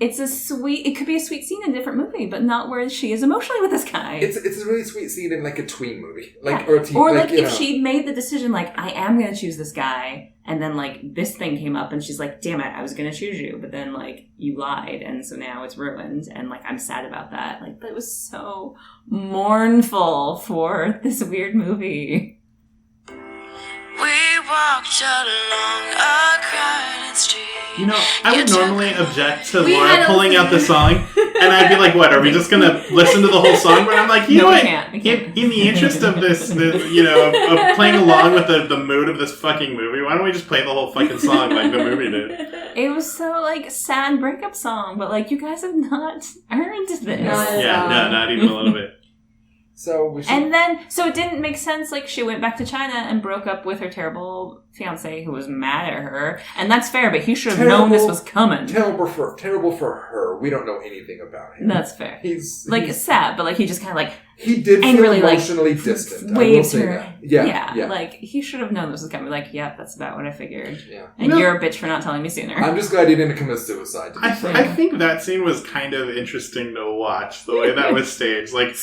it could be a sweet scene in a different movie, but not where she is emotionally with this guy. It's a really sweet scene in, like, a tween movie. Like, yeah. Or a teen... Or, like, if know. she'd made the decision, like, I am going to choose this guy, and then, like, this thing came up, and she's like, damn it, I was going to choose you, but then, like, you lied, and so now it's ruined, and, like, I'm sad about that. Like, that was so mournful for this weird movie. We walked along a crowded street. You know, I would normally object to We Laura had a- pulling out the song, and I'd be like, what, are we just going to listen to the whole song? But I'm like, you know No, we what? can't. We can't. In the interest of this, you know, of playing along with the mood of this fucking movie, why don't we just play the whole fucking song like the movie did? It was so, like, sad breakup song, but, like, you guys have not earned this. Yeah, no, not even a little bit. So we should... And then, so it didn't make sense, like, she went back to China and broke up with her terrible fiancé who was mad at her. And that's fair, but he should have known this was coming. Terrible for her. We don't know anything about him. That's fair. He's sad, but, like, he just kind of, like, he did angrily, feel like, emotionally distant. I will waves say her. that. Yeah. Like, he should have known this was coming. Like, yep, that's about what I figured. Yeah. And you're a bitch for not telling me sooner. I'm just glad he didn't commit suicide. To be I fair. think that scene was kind of interesting to watch, the way that was staged. Like, it's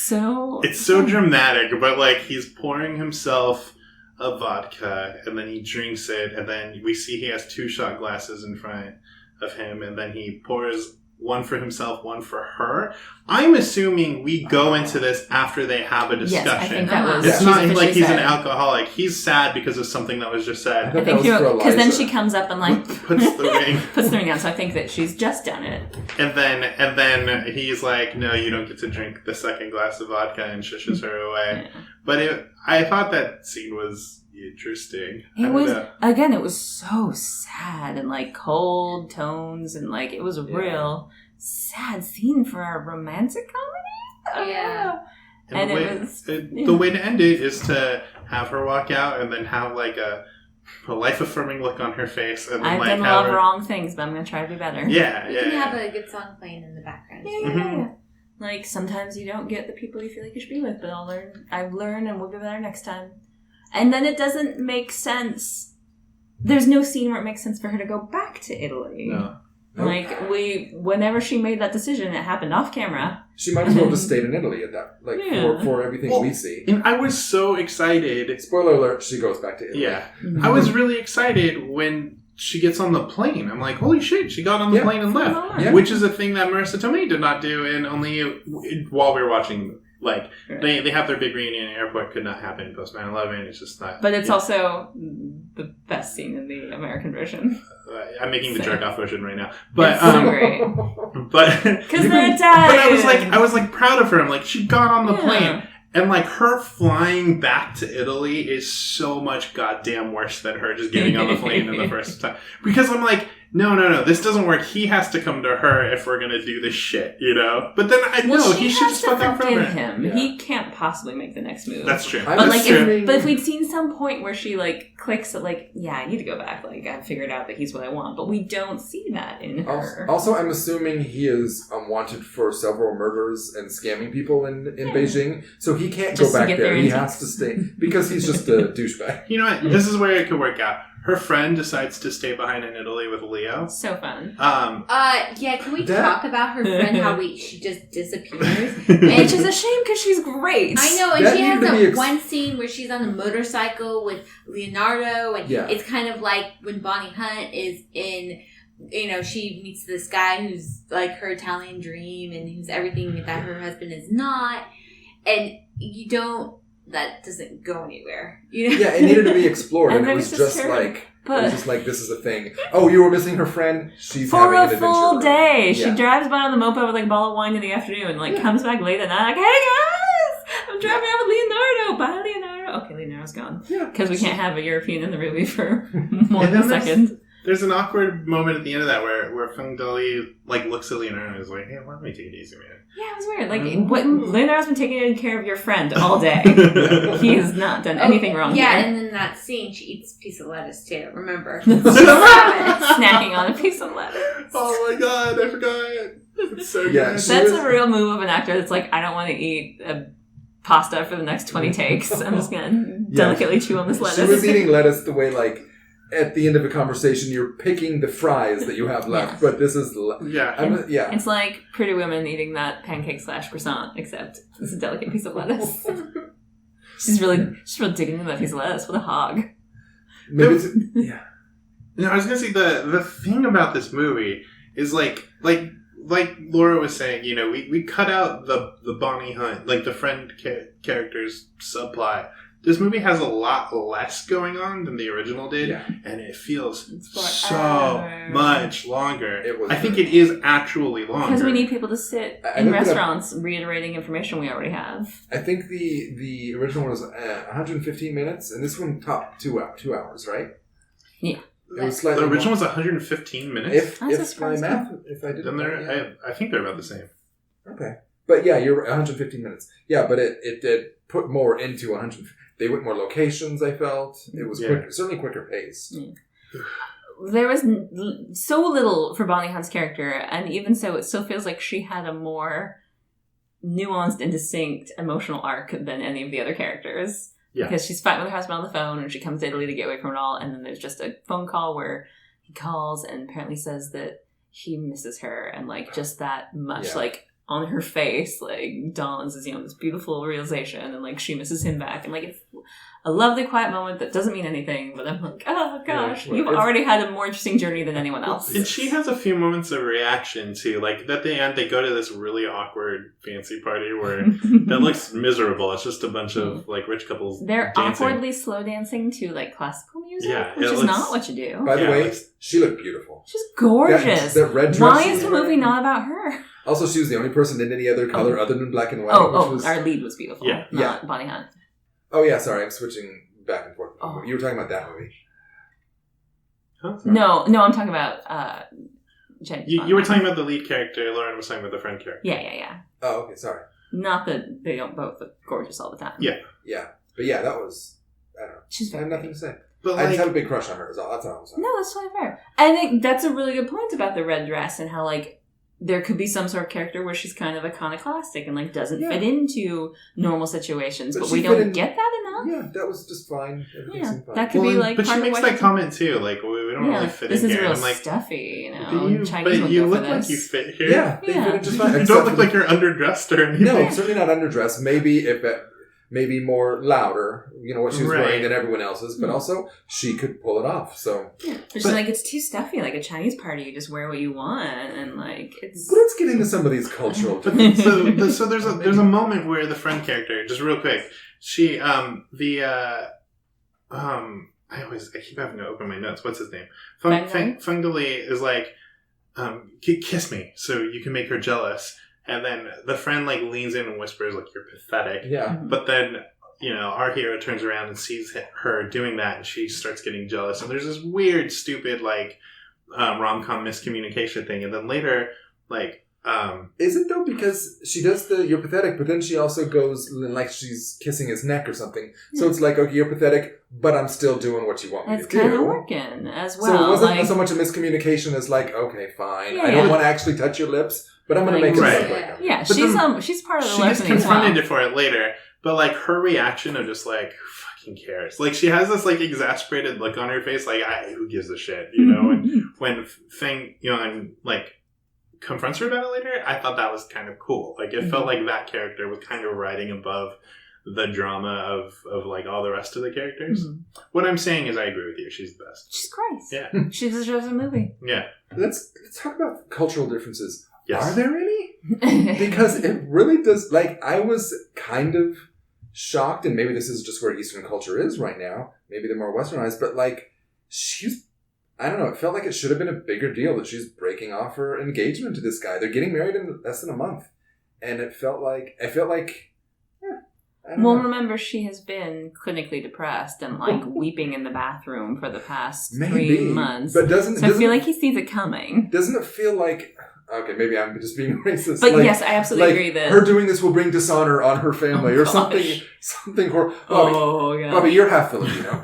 so dramatic, but, like, he's pouring himself a vodka, and then he drinks it, and then we see he has 2 shot glasses in front of him, and then he pours one for himself, one for her. I'm assuming we go into this after they have a discussion. Yes, I think that was. It's she's not officially like he's said. an alcoholic. He's sad because of something that was just said. I I think because then she comes up and, like, Puts the ring. puts the ring down. So I think that she's just done it. And then he's like, no, you don't get to drink the second glass of vodka, and shushes her away. Yeah. But I thought that scene was interesting. It was so sad and, like, cold tones, and, like, it was a real sad scene for a romantic comedy. Yeah. And the way to end it is to have her walk out and then have, like, a life-affirming look on her face. And then, I've like, done a have lot of her... wrong things, but I'm going to try to be better. Yeah, You can have a good song playing in the background. Yeah. Mhm. Like, sometimes you don't get the people you feel like you should be with, but I've learned and we'll be better next time. And then it doesn't make sense. There's no scene where it makes sense for her to go back to Italy. No. Nope. Like, whenever she made that decision, it happened off camera. She might as well just stayed in Italy at that, like, Yeah. for everything Well, we see. And I was so excited. Spoiler alert, she goes back to Italy. Yeah. I was really excited when she gets on the plane. I'm like, holy shit, she got on the plane and left. Yeah. Which is a thing that Marissa Tomei did not do, and only while we were watching. Like, they have their big reunion in the airport, could not happen post 9/11. It's just not. But it's also the best scene in the American version. I'm making the jerk off version right now. But, It's so great. But. Because they're Italian. But I was like proud of her. I'm like, she got on the Yeah. plane. And, like, her flying back to Italy is so much goddamn worse than her just getting on the plane in the first time. Because I'm like, no, this doesn't work. He has to come to her if we're going to do this shit, you know? But then I know he should just fuck off from her. him. Yeah. He can't possibly make the next move. That's true. I'm But like, assuming- but if we'd seen some point where she like clicks at like, yeah, I need to go back. Like, I figured out that he's what I want. But we don't see that in her. Also, I'm assuming he is wanted for several murders and scamming people in Beijing, so he can't Just go to back get there. their He intakes. has to stay because he's just a douchebag. You know what? This is where it could work out. Her friend decides to stay behind in Italy with Leo. So fun. Yeah, can we talk about her friend, how she just disappears? Which is a shame because she's great. I know, and That she has needed to be that one scene where she's on the motorcycle with Leonardo, and Yeah. it's kind of like when Bonnie Hunt is in, you know, she meets this guy who's like her Italian dream and who's everything that her husband is not, and that doesn't go anywhere. You know? Yeah, it needed to be explored, And and it then was it's just just her. like But- it was just like this is a thing. Oh, you were missing her friend. She's For having a an adventure. full day. She Yeah. drives by on the moped with like a bottle of wine in the afternoon and like comes back late at night like, hey guys, I'm driving out with Leonardo. Bye, Leonardo. Okay, Leonardo's gone. Yeah. Because we can't have a European in the movie for more And than a then second. There's an awkward moment at the end of that where Feng Dali like looks at Leonardo and is like, hey, why don't we take it easy, man? Yeah, it was weird. Like, Leonardo's been taking care of your friend all day. He has not done anything wrong Yeah, here. and in that scene, she eats a piece of lettuce too. Remember? Snacking on a piece of lettuce. Oh my god, I forgot. It's so Yeah, good. she That's was- a real move of an actor that's like, I don't want to eat a pasta for the next 20 takes. I'm just going to delicately chew on this lettuce. She was eating lettuce the way like at the end of a conversation you're picking the fries that you have left, Yeah. but this is Yeah. yeah. It's like Pretty Women eating that pancake / croissant, except it's a delicate piece of lettuce. She's really digging into that piece of lettuce with a hog. Maybe it's, yeah. No, I was gonna say the thing about this movie is like Laura was saying, you know, we cut out the Bonnie Hunt, like the friend character's subplot. This movie has a lot less going on than the original did, Yeah. and it feels so forever. much longer. It was I think very- it is actually longer. Because we need people to sit I in looked it up. restaurants reiterating information we already have. I think the original one was 115 minutes, and this one topped 2 hours, right? Yeah. It was slightly The original more. was 115 minutes. If That's my surprising. math, if I did then I think they're about the same. Okay. But yeah, you're 115 minutes. Yeah, but it did put more into 100. They went more locations, I felt. It was quicker, certainly quicker pace. There was so little for Bonnie Hunt's character, and even so, it still feels like she had a more nuanced and distinct emotional arc than any of the other characters. Yeah. Because she's fighting with her husband on the phone, and she comes to Italy to get away from it all, and then there's just a phone call where he calls and apparently says that he misses her, and like just that much, Yeah. like on her face, like dawns as, you know, this beautiful realization, and like she misses him back, and like it's a lovely quiet moment that doesn't mean anything, but I'm like, oh gosh, Yeah, you've it's- already had a more interesting journey than anyone else. And she has a few moments of reaction too. Like at the end, they go to this really awkward fancy party where that looks miserable. It's just a bunch of like rich couples. They're dancing. awkwardly slow dancing to like classical music, Yeah, which it is looks- not what you do. By the Yeah, way, it's- she looked beautiful. She's gorgeous. That red dress Why she is was the movie wearing. not about her? Also, she was the only person in any other color other than black and white. which was, Our lead was beautiful. Yeah. Not Bonnie Hunt. Oh yeah, sorry, I'm switching back and forth. Oh. You were talking about that movie. Huh? No, I'm talking about Jenny. You were talking about the lead character. Lauren was talking about the friend character. Yeah. Oh, okay, sorry. Not that they don't both look gorgeous all the time. Yeah. Yeah, but yeah, that was. I don't know. She's I very have nothing to say. But I just like, have a big crush on her. That's all I'm saying. No, that's totally fair. I think that's a really good point about the red dress and how, like, there could be some sort of character where she's kind of iconoclastic and like doesn't Yeah. fit into normal situations, but she we fit don't in- get that enough. Yeah, that was just fine. Everything Yeah, seemed fine. that could be like but she part of makes what that comment too. Like, we don't really fit this in is here. real And I'm like, stuffy, but Chinese you won't go look for like this. you fit here. Yeah, they Yeah. fit in just You fine. don't except look for- like you're underdressed or anything. No, certainly not underdressed. Maybe if it, maybe more louder, what she was Right. wearing than everyone else's, but also she could pull it off. So, Yeah. It's like it's too stuffy. Like a Chinese party, you just wear what you want, and like it's. but let's get into some of these cultural But differences. so there's a moment where the friend character, just real quick, she I keep having to open my notes. What's his name? Feng Deli is like, kiss me so you can make her jealous. And then the friend like leans in and whispers like, you're pathetic. Yeah. But then, our hero turns around and sees her doing that, and she starts getting jealous. And there's this weird, stupid like rom-com miscommunication thing. And then later, like, Is it though? Because she does the you're pathetic, but then she also goes like she's kissing his neck or something. So it's like, okay, you're pathetic, but I'm still doing what you want me It's to do. kind of working as well. So it wasn't like, so much a miscommunication as like, okay, fine. Yeah, I don't yeah. want to actually touch your lips, but I'm going to Like, make it right. look like them. yeah, But she's part of the she gets lesson as confronted well. for it later. But like her reaction of just like, who fucking cares? Like she has this like exasperated look on her face, like, who gives a shit, And when Feng, and like confronts her about it later, I thought that was kind of cool. Like it felt like that character was kind of riding above the drama of like all the rest of the characters. What I'm saying is I agree with you. She's the best. She's great. Yeah. She deserves a movie. Yeah. Let's talk about cultural differences. Yes. Are there any? Because it really does. Like, I was kind of shocked, and maybe this is just where Eastern culture is right now. Maybe they're more westernized, but like, I don't know, it felt like it should have been a bigger deal that she's breaking off her engagement to this guy. They're getting married in less than a month. And I felt like, I don't Well, know. remember, she has been clinically depressed and like weeping in the bathroom for the past Maybe. 3 months. But doesn't So I feel like he sees it coming. doesn't it feel like, okay, maybe I'm just being racist. But like, yes, I absolutely like agree that. her doing this will bring dishonor on her family Oh, or gosh. something horrible. Oh, yeah. Bobby, you're half Filipino.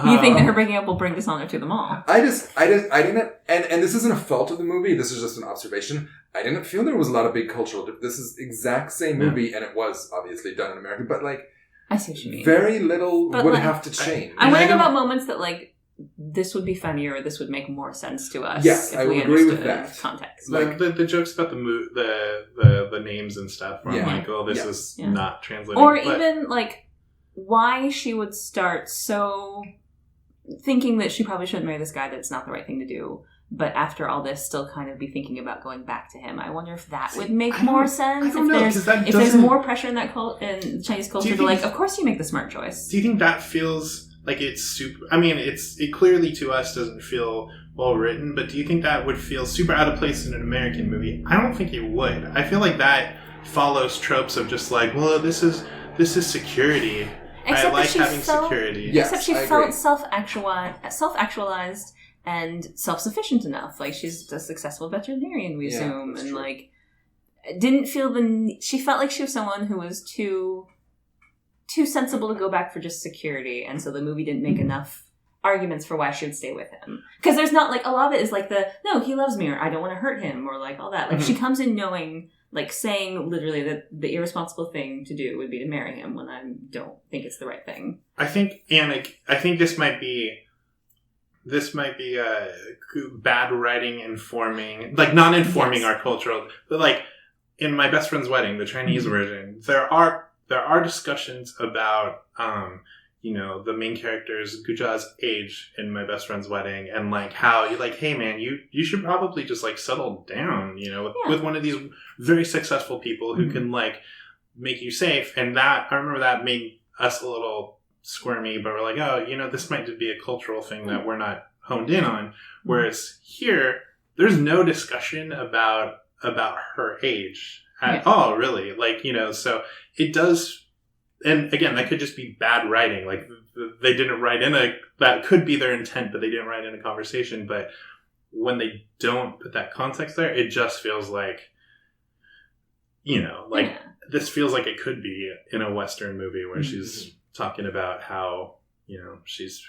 You think that her breaking up will bring dishonor to them all? I didn't, and this isn't a fault of the movie. This is just an observation. I didn't feel there was a lot of big cultural. This is exact same movie, and it was obviously done in America, but like I see what you mean. very little But, would like, have to change. I'm And I wondering don't- about moments that like this would be funnier or this would make more sense to us. Yes, if I we would agree with understood that. context. Like- the jokes about the names and stuff. Where Yeah. I'm like, oh, this Yeah. is Yeah. not translating. Or But- even like why she would start so thinking that she probably shouldn't marry this guy, that it's not the right thing to do, but after all this still kind of be thinking about going back to him. I wonder if that would make I don't- more I sense. don't know, 'cause that If there's doesn't- more pressure in that in Chinese culture to think- like, of course you make the smart choice. Do you think that feels like it's super? I mean, it clearly to us doesn't feel well written, but do you think that would feel super out of place in an American movie? I don't think it would. I feel like that follows tropes of just like, well, this is security. Except I that like she having felt- security. Yes, Except she I felt agree. self-actualized and self-sufficient enough. Like she's a successful veterinarian, we Yeah, assume, that's and true. like didn't feel she felt like she was someone who was too sensible to go back for just security, and so the movie didn't make enough arguments for why she would stay with him. Because there's not like a lot of it is like no, he loves me, or I don't want to hurt him, or like all that. Like she comes in knowing, like saying literally that the irresponsible thing to do would be to marry him when I don't think it's the right thing. I think this might be bad writing informing, like not informing Yes. our cultural, but like in My Best Friend's Wedding, the Chinese version, there are discussions about the main character's Guja's age in My Best Friend's Wedding, and like how you're like, hey man, you should probably just like settle down, with one of these very successful people who can like make you safe. And that, I remember that made us a little squirmy, but we're like, oh, this might just be a cultural thing that we're not honed in on. Whereas here, there's no discussion about her age at all, really. Like, so it does, and again, that could just be bad writing. Like, they didn't write in that could be their intent, but they didn't write in a conversation. But when they don't put that context there, it just feels like, this feels like it could be in a Western movie where she's talking about how, she's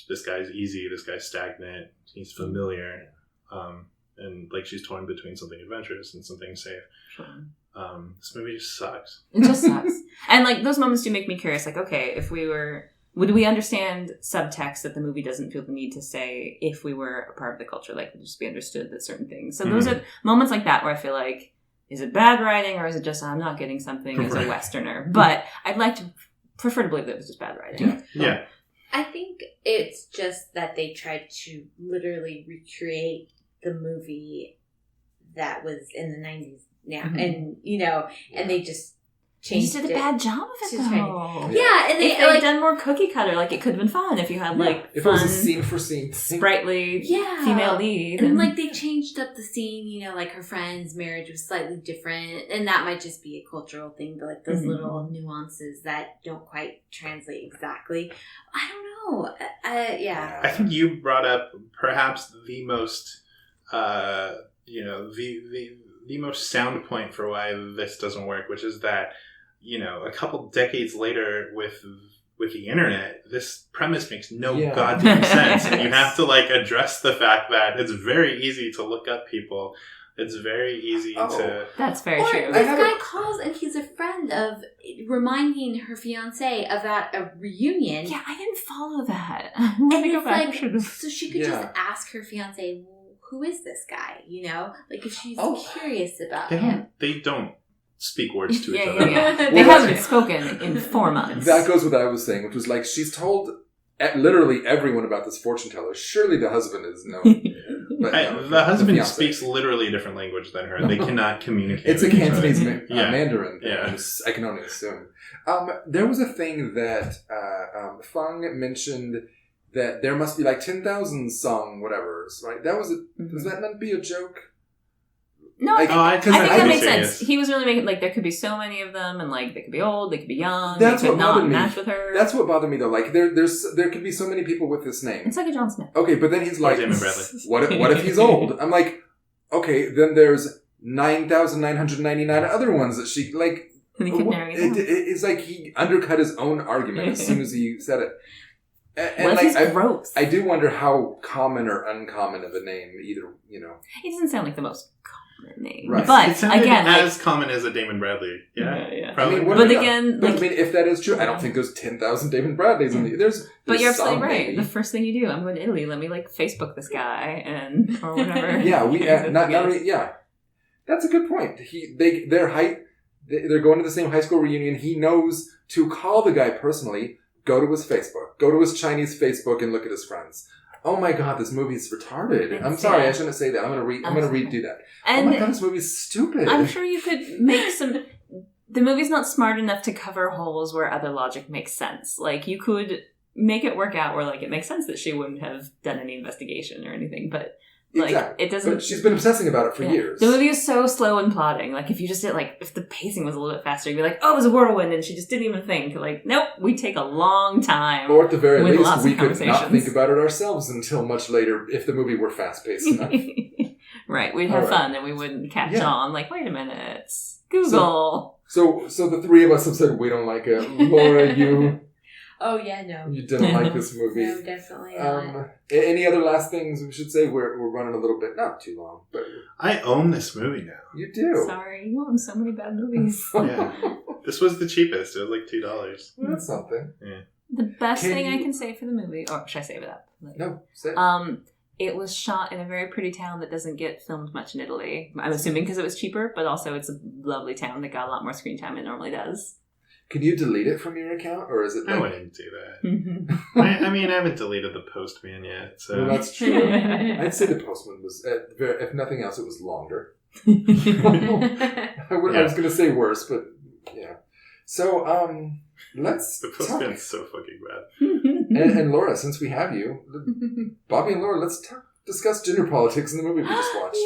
this guy's easy, this guy's stagnant, he's familiar, and like she's torn between something adventurous and something safe. This movie just sucks. It just sucks. And like those moments do make me curious. Like, okay, if we were, would we understand subtext that the movie doesn't feel the need to say if we were a part of the culture? Like, would just be understood that certain things. So those are moments like that where I feel like, is it bad writing or is it just I'm not getting something as a Westerner? But I'd like to prefer to believe that it was just bad writing. Yeah. I think it's just that they tried to literally recreate the movie that was in the 90s now. And, and they just They changed just did a it. bad job of it, to though. try- Yeah, and If they they'd done more cookie cutter, like, it could have been fun if you had, like, if fun, it was a scene for scene thing. sprightly Yeah. female lead. And like they changed up the scene, like her friend's marriage was slightly different, and that might just be a cultural thing, but like those little nuances that don't quite translate exactly. I don't know. Yeah. I think you brought up perhaps the most, the most sound point for why this doesn't work, which is that, a couple decades later with the internet, this premise makes no goddamn sense. And you have to address the fact that it's very easy to look up people. It's very easy to... That's very Or true. this guy calls and he's a friend of reminding her fiance of a reunion. Yeah, I didn't follow that. And Let me go it's back. like, I should've- so she could just ask her fiance, who is this guy? Like if she's curious about him. They don't speak words to each Yeah, other. yeah, yeah. They Well, haven't spoken in 4 months. That goes with what I was saying, which was like she's told literally everyone about this fortune teller. Surely the husband is known. But no, The husband fiancé. speaks literally a different language than her. They cannot communicate. It's a with each other. Cantonese Yeah. Mandarin thing. Yeah. I can only assume. There was a thing that Feng mentioned that there must be 10,000 song whatevers, right? That was was that meant to be a joke? No, Like, I think I that was makes serious. sense. He was really making, there could be so many of them, and, they could be old, they could be young, That's they could what not bothered me. match with her. That's what bothered me though. There could be so many people with this name. It's like a John Smith. Okay, but then he's like, Damon Bradley. what if he's old? I'm like, okay, then there's 9,999 other ones that she And he could marry them. It's like he undercut his own argument as soon as he said it. And What if he's gross? I do wonder how common or uncommon of a name either, He doesn't sound like the most common name. Right. But, It sounded again, as common as a Damon Bradley. Yeah. Yeah. Probably. But again, I mean, if that is true, I don't think there's 10,000 David Bradleys in the. There's but you're some, absolutely right. maybe. The first thing you do, I'm going to Italy. Let me Facebook this guy or whatever. Yeah, yeah. That's a good point. They're going to the same high school reunion. He knows to call the guy personally. Go to his Facebook. Go to his Chinese Facebook and look at his friends. Oh my god, this movie's retarded. I'm sorry, I shouldn't say that. I'm gonna redo that. And oh my god, this movie's stupid. I'm sure you could make some. The movie's not smart enough to cover holes where other logic makes sense. You could make it work out where it makes sense that she wouldn't have done any investigation or anything, but exactly. it doesn't. But she's been obsessing about it for years. The movie is so slow in plotting. If you just did if the pacing was a little bit faster, you'd be like, oh, it was a whirlwind, and she just didn't even think. Nope, we take a long time. Or at the very with least, lots we of could not conversations. think about it ourselves until much later if the movie were fast-paced enough. Right, we'd have All right. fun and we wouldn't catch Yeah. on. Wait a minute, Google. So the three of us have said we don't like it. Laura, you Oh, yeah, no. didn't like this movie. No, definitely not. Any other last things we should say? We're running a little bit, not too long, but I own this movie now. you do. Sorry, you own so many bad movies. Yeah. This was the cheapest. It was $2. Well, that's something. The best Can thing I you- can say for the movie, or should I save it up? No, say it. It was shot in a very pretty town that doesn't get filmed much in Italy. I'm assuming because it was cheaper, but also it's a lovely town that got a lot more screen time than it normally does. Can you delete it from your account, or is it? I wouldn't do that. I mean, I haven't deleted the Postman yet, so... Well, that's true. I'd say the Postman was, if nothing else, it was longer. I was going to say worse, but yeah. So, let's The talk. Postman's so fucking bad. And Laura, since we have you, Bobby and Laura, let's discuss gender politics in the movie we just watched.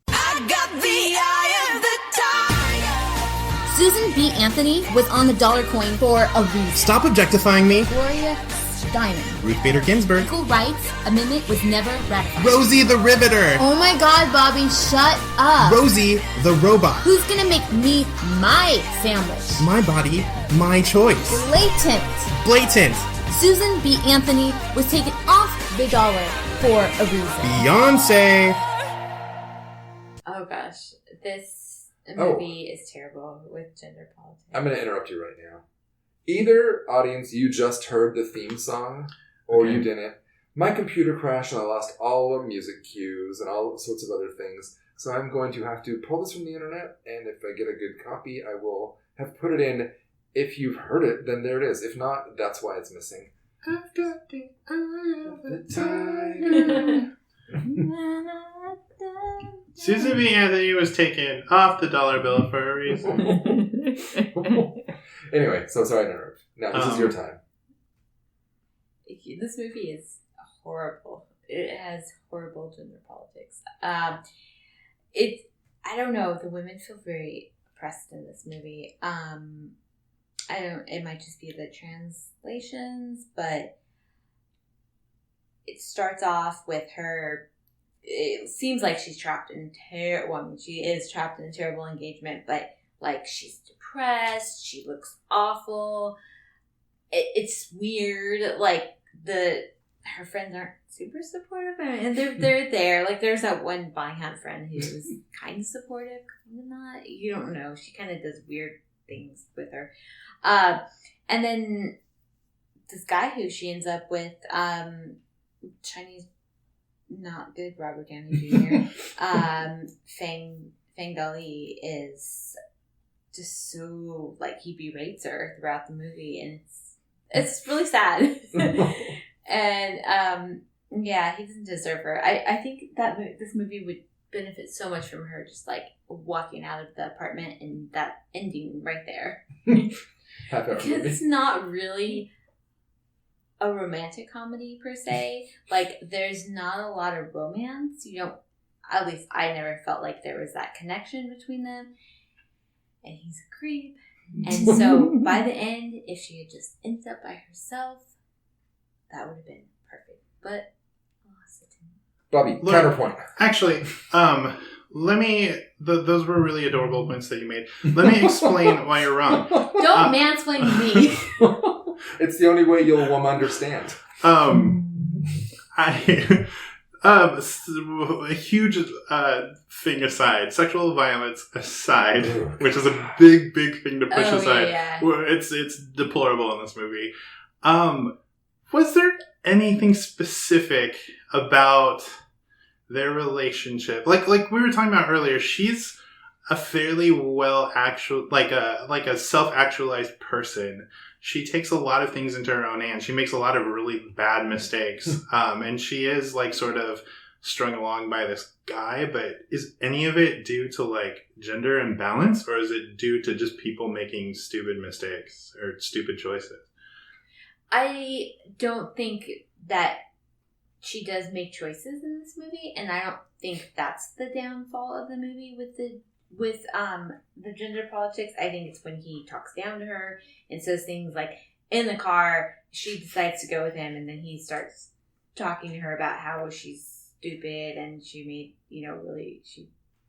I got the eye of the tiger. Susan B. Anthony was on the dollar coin for a reason. Stop objectifying me. Gloria Steinem. Ruth Bader Ginsburg. Equal rights amendment was never ratified. Rosie the Riveter. Oh my god, Bobby, shut up. Rosie the Robot. Who's gonna make me my sandwich? My body, my choice. Blatant. Blatant. Susan B. Anthony was taken off the dollar for a reason. Beyonce. Oh gosh, this movie is terrible with gender politics. I'm going to interrupt you right now. Either audience, you just heard the theme song, or you didn't. My computer crashed and I lost all the music cues and all sorts of other things. So I'm going to have to pull this from the internet, and if I get a good copy, I will have put it in. If you've heard it, then there it is. If not, that's why it's missing. I've got the eye of the tiger. Susan B. Anthony was taken off the dollar bill for a reason. Anyway, so sorry to interrupt. Now, this is your time. This movie is horrible. It has horrible gender politics. I don't know. The women feel very oppressed in this movie. It might just be the translations, but it starts off with her. It seems like she's trapped in she is trapped in a terrible engagement, but like she's depressed. She looks awful. It's weird. Like her friends aren't super supportive, and they're there. Like there's that one Byhand friend who's kind of supportive, kind of not. You don't know. She kind of does weird things with her. And then this guy who she ends up with, Chinese, not good, Robert Downey Jr. Fang Dali is just so, like, he berates her throughout the movie, and it's really sad. And yeah, he doesn't deserve her. I think that this movie would benefit so much from her just like walking out of the apartment and that ending right there. Because it's not really a romantic comedy per se. Like there's not a lot of romance. You don't. At least I never felt like there was that connection between them. And he's a creep. And so by the end, if she had just ended up by herself, that would have been perfect. But I lost it to me. Bobby, counterpoint. Actually, let me... those were really adorable points that you made. Let me explain why you're wrong. Don't mansplain to me. It's the only way you'll understand. A huge thing aside, sexual violence aside, which is a big thing to push aside. Yeah. It's deplorable in this movie. Was there anything specific about their relationship? Like we were talking about earlier, she's a fairly like a self-actualized person. She takes a lot of things into her own hands. She makes a lot of really bad mistakes. And she is like sort of strung along by this guy, but is any of it due to like gender imbalance, or is it due to just people making stupid mistakes or stupid choices? I don't think that she does make choices in this movie, and I don't think that's the downfall of the movie with the gender politics. I think it's when he talks down to her and says things like in the car, she decides to go with him, and then he starts talking to her about how she's stupid and she made, really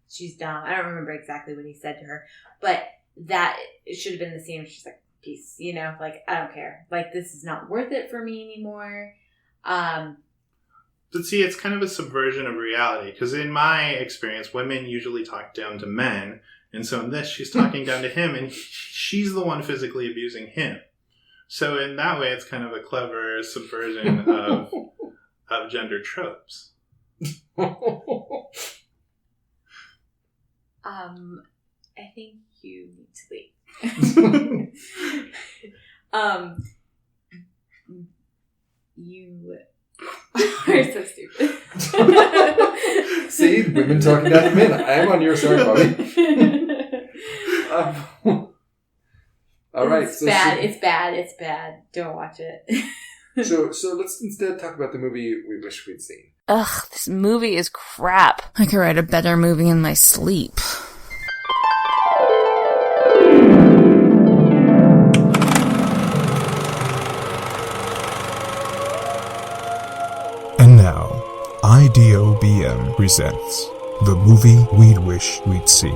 she's dumb. I don't remember exactly what he said to her, but that it should have been the scene where she's like, peace, like I don't care. Like this is not worth it for me anymore. But see, it's kind of a subversion of reality, because in my experience, women usually talk down to men, and so in this, she's talking down to him, and she's the one physically abusing him. So in that way, it's kind of a clever subversion of gender tropes. I think you need to leave. You are so stupid. See, women talking down to men. I am on your side, Bobby. All right. It's bad. It's bad. Don't watch it. So let's instead talk about the movie we wish we'd seen. Ugh, this movie is crap. I could write a better movie in my sleep. And now, IDOBM presents the movie we'd wish we'd seen.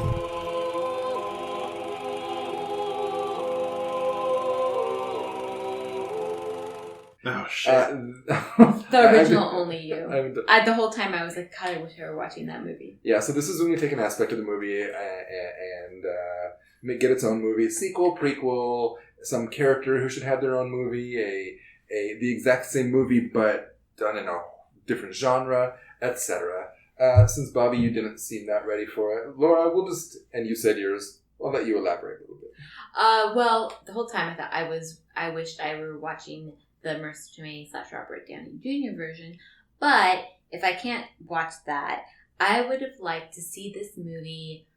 Oh shit! The original Only You. The whole time I was like, God, I wish I were watching that movie. Yeah, so this is when we take an aspect of the movie and get its own movie, sequel, prequel, some character who should have their own movie, the exact same movie but done in a different genre, etc. Since Bobby, you didn't seem that ready for it, Laura, and you said yours. I'll let you elaborate a little bit. Well, the whole time I thought I wished I were watching the Marissa Tomei / Robert Downey Jr. version, but if I can't watch that, I would have liked to see this movie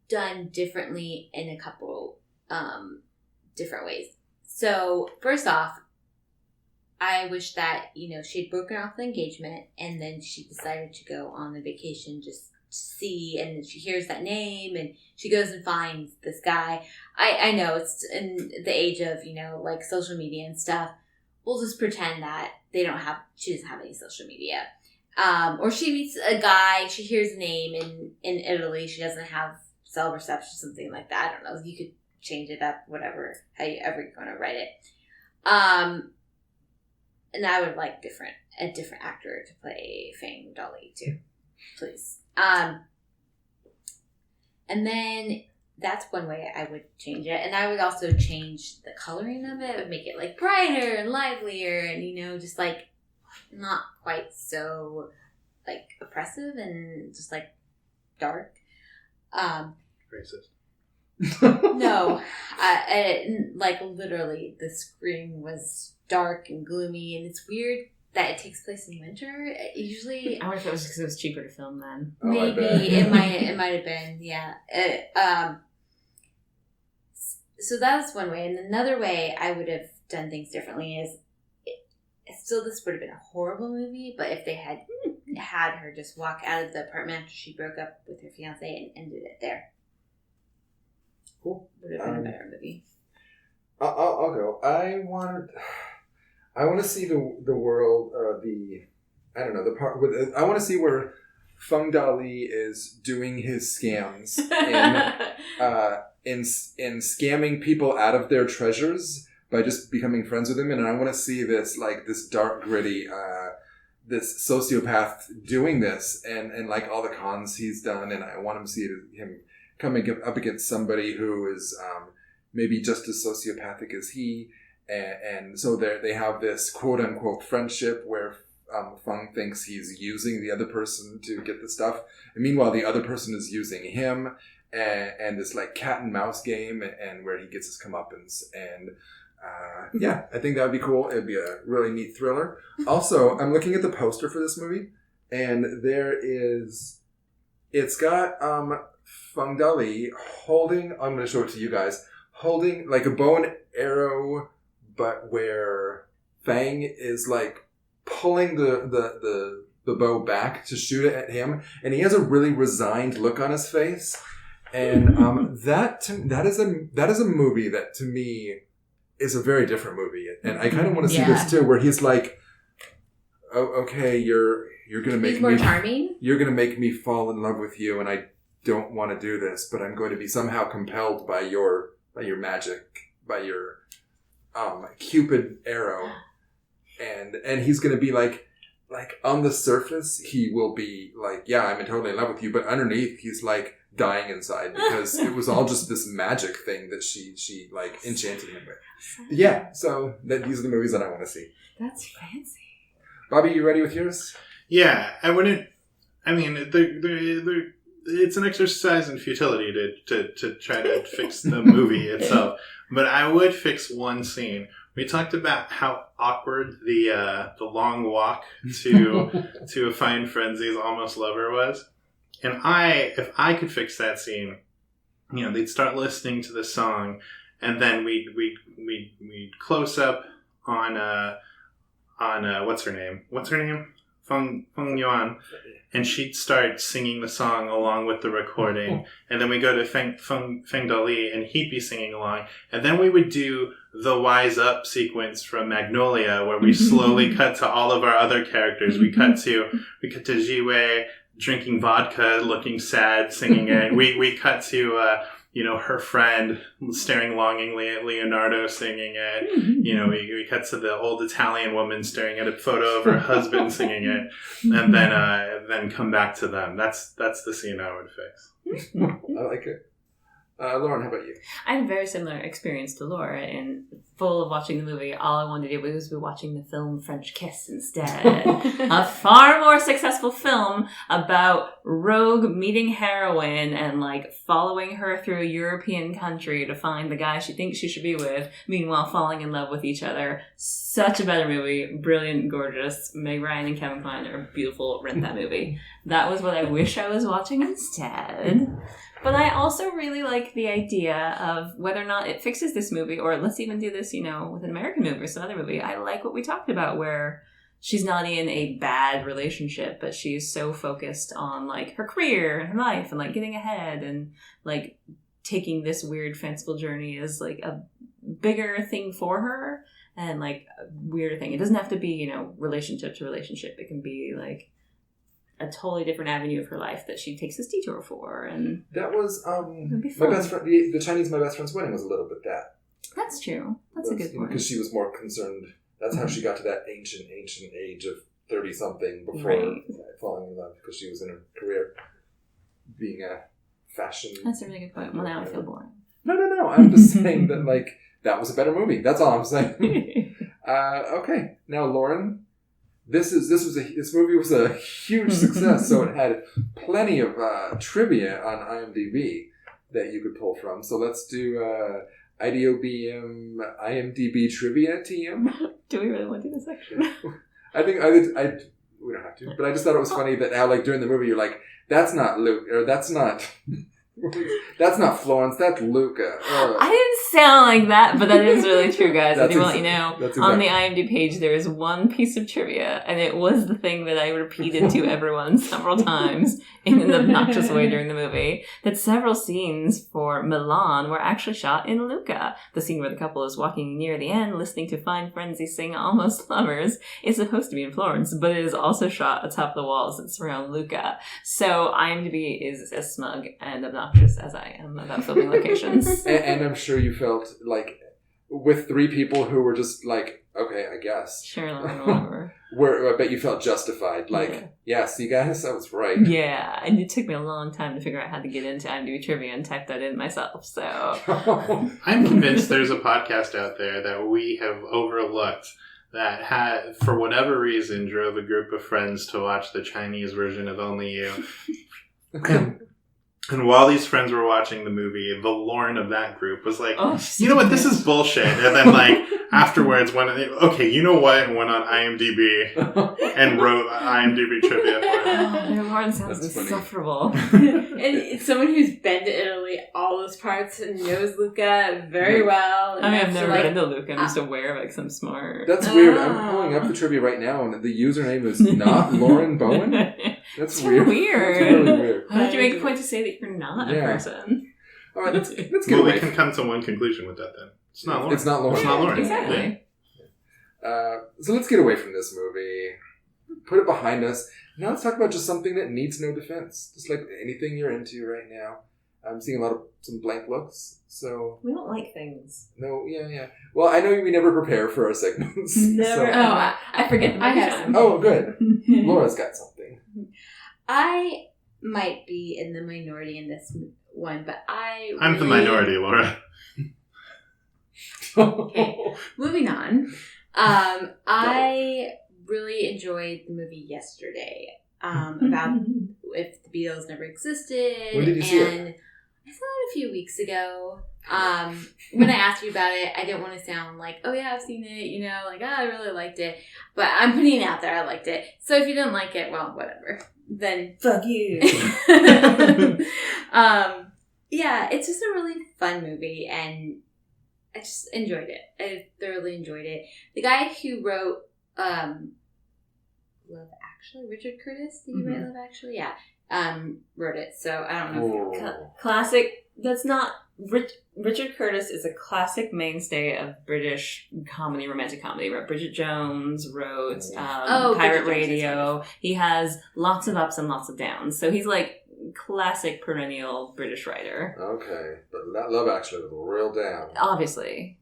done differently in a couple different ways. So, first off, I wish that, she'd broken off the engagement and then she decided to go on a vacation just to see, and then she hears that name and she goes and finds this guy. I know it's in the age of, like social media and stuff. We'll just pretend that she doesn't have any social media. Or she meets a guy, she hears a name in Italy, she doesn't have cell reception, something like that. I don't know. You could change it up, whatever, however you're going to write it. And I would like a different actor to play Fang Dolly too, please. And then that's one way I would change it. And I would also change the coloring of it. I would make it like brighter and livelier and, just like not quite so like oppressive and just like dark. Racist. No, like literally the screen was dark and gloomy, and it's weird that it takes place in winter. Usually, I wonder if it was because it was cheaper to film then. Maybe it might have been, yeah. So that was one way, and another way I would have done things differently is this would have been a horrible movie, but if they had her just walk out of the apartment after she broke up with her fiance and ended it there. Cool. Would have been a better movie. I'll go. I want to see the world, I want to see where Feng Dali is doing his scams in scamming people out of their treasures by just becoming friends with him, and I want to see this dark, gritty, this sociopath doing this, and like all the cons he's done, and I want to see him coming up against somebody who is maybe just as sociopathic as he, and so they have this quote-unquote friendship where Feng thinks he's using the other person to get the stuff, and meanwhile the other person is using him, and this like cat and mouse game, and where he gets his comeuppance, and yeah, I think that would be cool. It'd be a really neat thriller. Also, I'm looking at the poster for this movie, and it's got Feng Dali holding, I'm going to show it to you guys, holding like a bow and arrow, but where Fang is like pulling the bow back to shoot it at him, and he has a really resigned look on his face, and that is a movie that to me is a very different movie, and I kind of want to see this too, where he's like, oh, okay, you're gonna make more me charming. You're gonna make me fall in love with you, and I don't want to do this, but I'm going to be somehow compelled by your magic, by your Cupid arrow, and he's going to be like on the surface he will be like, yeah, I'm totally in love with you, but underneath he's like dying inside because it was all just this magic thing that she like enchanted him with. Yeah, so these are the movies that I want to see. That's fancy. Bobby, you ready with yours? Yeah, it's an exercise in futility to try to fix the movie itself. But I would fix one scene. We talked about how awkward the long walk to find Frenzy's almost lover was. And if I could fix that scene, they'd start listening to the song, and then we'd close up on what's her name? Feng Yuan, and she'd start singing the song along with the recording, and then we go to Feng Dali, and he'd be singing along, and then we would do the Wise Up sequence from Magnolia, where we slowly cut to all of our other characters. We cut to Jiwei drinking vodka, looking sad, singing it. We cut to her friend staring longingly at Leonardo singing it. We cut to the old Italian woman staring at a photo of her husband singing it, and then come back to them. That's the scene I would fix. I like it. Lauren, how about you? I had a very similar experience to Laura, and full of watching the movie. All I wanted to do was be watching the film French Kiss instead. A far more successful film about Rogue meeting heroine and following her through a European country to find the guy she thinks she should be with, meanwhile falling in love with each other. Such a better movie. Brilliant, gorgeous. Meg Ryan and Kevin Kline are beautiful. Rent that movie. That was what I wish I was watching instead. But I also really like the idea of whether or not it fixes this movie, or let's even do this, with an American movie or some other movie. I like what we talked about, where she's not in a bad relationship, but she's so focused on her career and her life and getting ahead and taking this weird fanciful journey as a bigger thing for her and a weirder thing. It doesn't have to be, relationship to relationship. It can be a totally different avenue of her life that she takes this detour for, and that was my best friend. The Chinese My Best Friend's Wedding was a little bit that. That's true. That's a good point. Because she was more concerned. That's how she got to that ancient age of 30-something before falling in love, because she was in her career being a fashion. That's a really good point. Well, now I feel boring. No. I'm just saying that that was a better movie. That's all I'm saying. Okay, now Lauren. This movie was a huge success, so it had plenty of trivia on IMDb that you could pull from. So let's do IDOBM IMDb trivia team. Do we really want to do this section? I think we don't have to, but I just thought it was funny that how during the movie you're like, that's not Luke, or that's not Florence, that's Luca. I didn't sound like that, but that is really true, guys. I do want you know, that's on the IMDb page there is one piece of trivia, and it was the thing that I repeated to everyone several times in an obnoxious way during the movie, that several scenes for Milan were actually shot in Lucca. The scene where the couple is walking near the end, listening to Fine Frenzy sing Almost Lovers, is supposed to be in Florence, but it is also shot atop the walls that surround Lucca. So IMDb is as smug and obnoxious as I am about filming locations. And I'm sure you felt with three people who were just okay, I guess. Sure, whatever. I bet you felt justified. Yeah, see guys, I was right. Yeah, and it took me a long time to figure out how to get into IMDb trivia and type that in myself, so. I'm convinced there's a podcast out there that we have overlooked that had, for whatever reason, drove a group of friends to watch the Chinese version of Only You. And while these friends were watching the movie, the Lauren of that group was like, you know what, this is bullshit. And then, afterwards, you know what, and went on IMDb and wrote IMDb trivia for it. Their Lauren sounds insufferable. And someone who's been to Italy, all those parts, and knows Luca very well. I mean, I've never been to Luca. I'm just aware of I'm smart. That's weird. I'm pulling up the trivia right now, and the username is not Lauren Bowen. That's weird. Weird. That's really weird. Why don't you make a point to say that you're not a person? All right, let's get away. away. We can come to one conclusion with that then. It's not Lauren. It's not Lauren. It's not Lauren. Exactly. So let's get away from this movie. Put it behind us. Now let's talk about just something that needs no defense. Just like anything you're into right now. I'm seeing some blank looks. So we don't like things. No, yeah. Well, I know we never prepare for our segments. Never. So. I forget. I have some. Oh, good. Laura's got something. I might be in the minority in this one, but I'm the minority, Laura. Okay, moving on. I really enjoyed the movie yesterday about if the Beatles never existed. When did you see it? I saw it a few weeks ago. When I asked you about it, I didn't want to sound like, oh yeah, I've seen it, I really liked it. But I'm putting it out there, I liked it. So if you didn't like it, well, whatever. Then fuck you. Yeah, it's just a really fun movie, and I just enjoyed it. I thoroughly enjoyed it. The guy who wrote Love Actually, Richard Curtis, did he write Love Actually? Yeah. Wrote it, so I don't know if classic. That's not Richard Curtis is a classic mainstay of British comedy, romantic comedy. Wrote Bridget Jones, wrote Pirate Radio. He has lots of ups and lots of downs, so he's classic perennial British writer. Okay, but that Love Actually was real down. Obviously.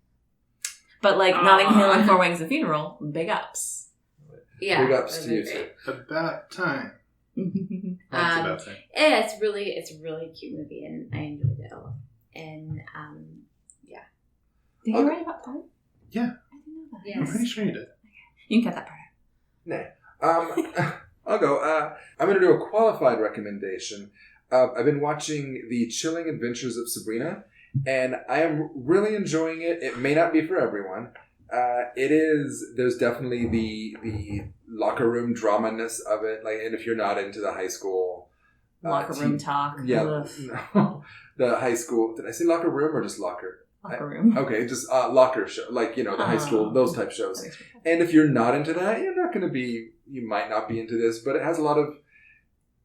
But like Notting Hill and Four Weddings and Funeral, big ups. Yeah. Big ups to you too. About time. It's about time. Yeah, it's a really cute movie, and I enjoyed it a lot. And yeah. Did you write about that? Yeah. I didn't know that. Yes. I'm pretty sure you did. You can cut that part out. Nah. I'll go. I'm going to do a qualified recommendation. I've been watching The Chilling Adventures of Sabrina, and I am really enjoying it. It may not be for everyone. There's definitely the locker room drama-ness of it. Like, and if you're not into the high school... Locker room talk. Yeah. Ugh. No, the high school... Did I say locker room or just locker? Locker room. Okay, just locker show. Like, the high school, those type shows. And if you're not into that, you might not be into this, but it has a lot of...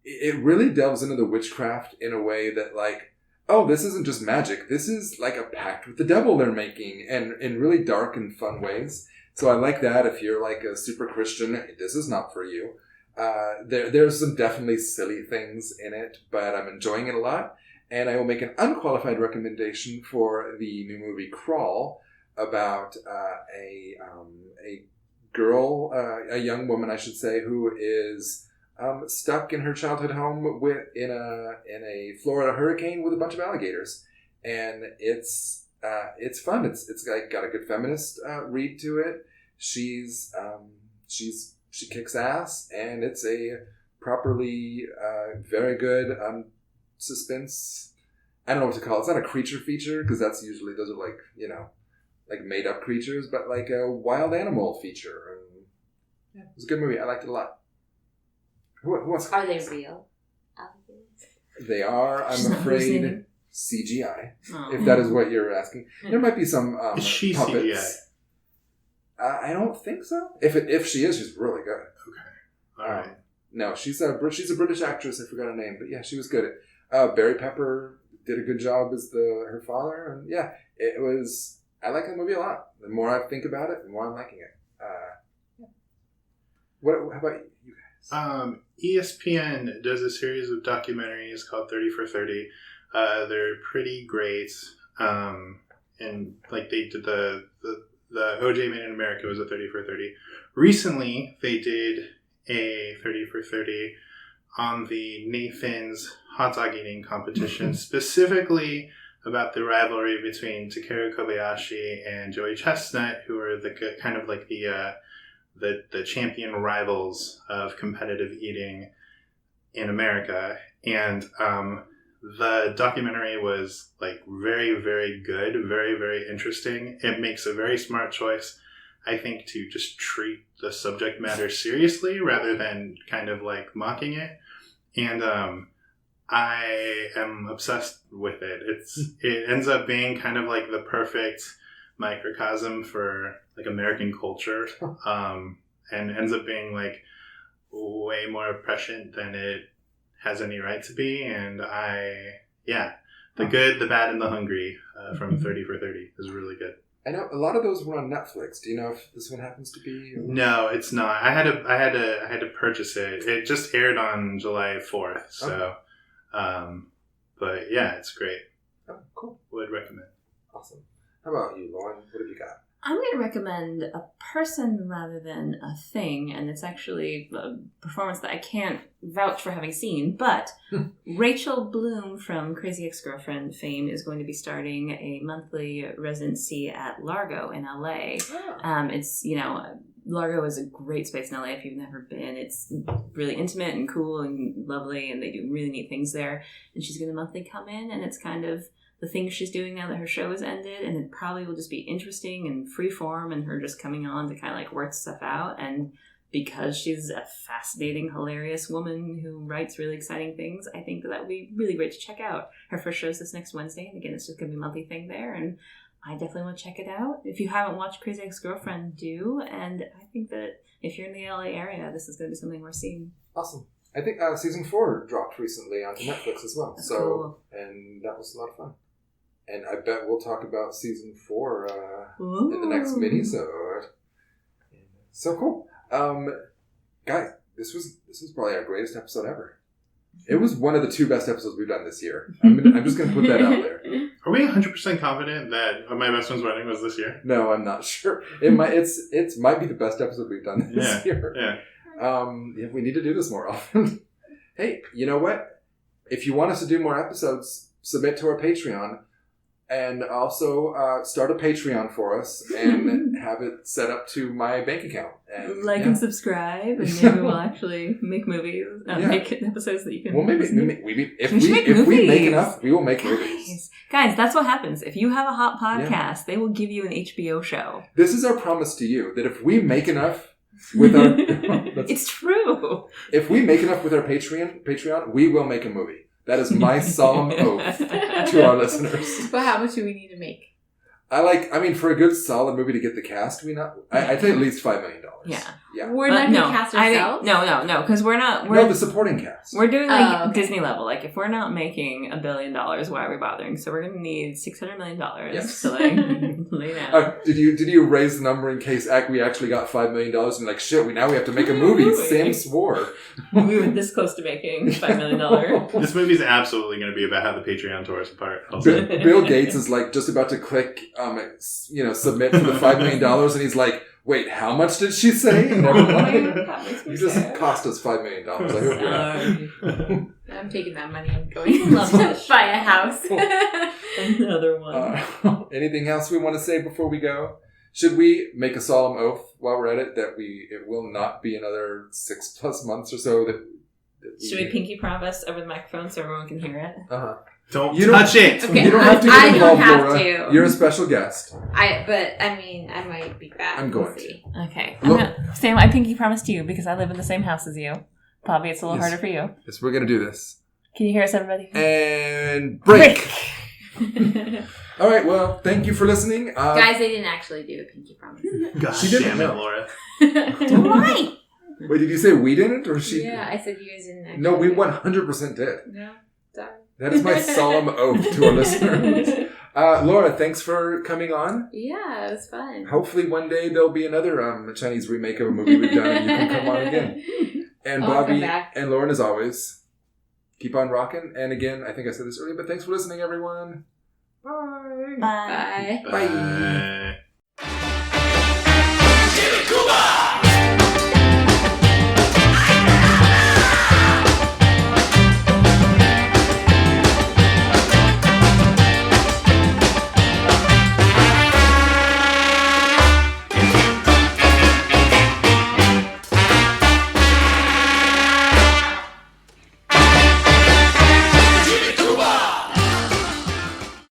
It really delves into the witchcraft in a way that, like, oh, this isn't just magic. This is like a pact with the devil they're making, and in really dark and fun ways. So I like that. If you're like a super Christian, this is not for you. There's some definitely silly things in it, but I'm enjoying it a lot. And I will make an unqualified recommendation for the new movie Crawl about a girl, a young woman, I should say, who is stuck in her childhood home in a Florida hurricane with a bunch of alligators, and it's fun. It's like got a good feminist read to it. She kicks ass, and it's a properly very good suspense. I don't know what to call it. It's not a creature feature because that's usually those are like like made up creatures, but like a wild animal feature. And yeah, it was a good movie. I liked it a lot. Who else? Are they real? They are, I'm afraid, CGI. Oh. If that is what you're asking. There might be some Is she puppets. CGI? I don't think so. If she is, she's really good. Okay. All right. No, she's a British actress. I forgot her name, but yeah, she was good. Barry Pepper did a good job as her father, and yeah, it was. I like the movie a lot. The more I think about it, the more I'm liking it. How about you guys? ESPN does a series of documentaries called 30 for 30. They're pretty great. And like they did the OJ Made in America was a 30 for 30. Recently, they did a 30 for 30 on the Nathan's hot dog eating competition, specifically about the rivalry between Takeru Kobayashi and Joey Chestnut, who are the kind of like the champion rivals of competitive eating in America. And the documentary was like very, very good, very, very interesting. It makes a very smart choice, I think, to just treat the subject matter seriously rather than kind of like mocking it. And I am obsessed with it. It ends up being kind of like the perfect microcosm for like American culture, and ends up being like way more prescient than it has any right to be. And the good, the bad, and the hungry from 30 for 30 is really good. I know a lot of those were on Netflix. Do you know if this one happens to be? No, it's not. I had to purchase it. It just aired on July 4th. So, but yeah, it's great. Oh, cool. Would recommend. Awesome. How about you, Lauren? What have you got? I'm going to recommend a person rather than a thing, and it's actually a performance that I can't vouch for having seen, but Rachel Bloom from Crazy Ex-Girlfriend fame is going to be starting a monthly residency at Largo in LA. Oh. It's, Largo is a great space in LA if you've never been. It's really intimate and cool and lovely, and they do really neat things there. And she's going to monthly come in, and it's kind of the things she's doing now that her show has ended, and it probably will just be interesting and free form, and her just coming on to kind of like work stuff out. And because she's a fascinating, hilarious woman who writes really exciting things, I think that would be really great to check out. Her first show's this next Wednesday, and again, it's just going to be a monthly thing there, and I definitely want to check it out. If you haven't watched Crazy Ex-Girlfriend, do, and I think that if you're in the LA area, this is going to be something worth seeing. Awesome. I think season 4 dropped recently onto Netflix as well. That's so cool. And that was a lot of fun. And I bet we'll talk about season 4 in the next mini-sode. So cool. Guys, this was probably our greatest episode ever. It was one of the 2 best episodes we've done this year. I'm just going to put that out there. Are we 100% confident that My Best Friend's Wedding was this year? No, I'm not sure. It might be the best episode we've done this year. Yeah. We need to do this more often. Hey, you know what? If you want us to do more episodes, submit to our Patreon. And also start a Patreon for us and have it set up to my bank account. And, and subscribe, and maybe we'll actually make movies, make episodes that you can. Well, maybe if we make enough, we will make movies. Guys, that's what happens. If you have a hot podcast, they will give you an HBO show. This is our promise to you that if we make enough with our, it's true. If we make enough with our Patreon, we will make a movie. That is my solemn oath to our listeners. But how much do we need to make? For a good solid movie to get the cast, I think at least $5 million. Yeah. We're not going to cast ourselves? No, because we're the supporting cast. We're doing Disney level. Like, if we're not making $1 billion, why are we bothering? So we're going to need $600 million to lay down. Did you raise the number in case we actually got $5 million and shit, now we have to make a movie? Sam swore. We were this close to making $5 million. This movie's absolutely going to be about how the Patreon tore us apart. Also. Bill Gates is just about to click, submit for the $5 million, and he's like, wait, how much did she say? Never mind. You just cost us $5 million. I hope you're not. I'm taking that money and going to buy a house. Another one. Anything else we want to say before we go? Should we make a solemn oath while we're at it that it will not be another 6+ months or so that should we pinky promise over the microphone so everyone can hear it? Don't touch it. Okay, you don't have to get involved, Laura. To. You're a special guest. I might be back. I'm going to. Okay. Sam, I pinky promise to you because I live in the same house as you. Probably it's a little harder for you. Yes, we're going to do this. Can you hear us, everybody? And break. All right, well, thank you for listening. Guys, I didn't actually do a pinky promise. Gosh damn it, Laura. Why? Wait, did you say we didn't or she? Yeah, I said you guys didn't actually. No, we 100% did. No, sorry. That is my solemn oath to our listeners. Laura, thanks for coming on. Yeah, it was fun. Hopefully one day there'll be another Chinese remake of a movie we've done and you can come on again. And Bobby and Lauren, as always, keep on rocking. And again, I think I said this earlier, but thanks for listening, everyone. Bye. Bye. Bye. Bye.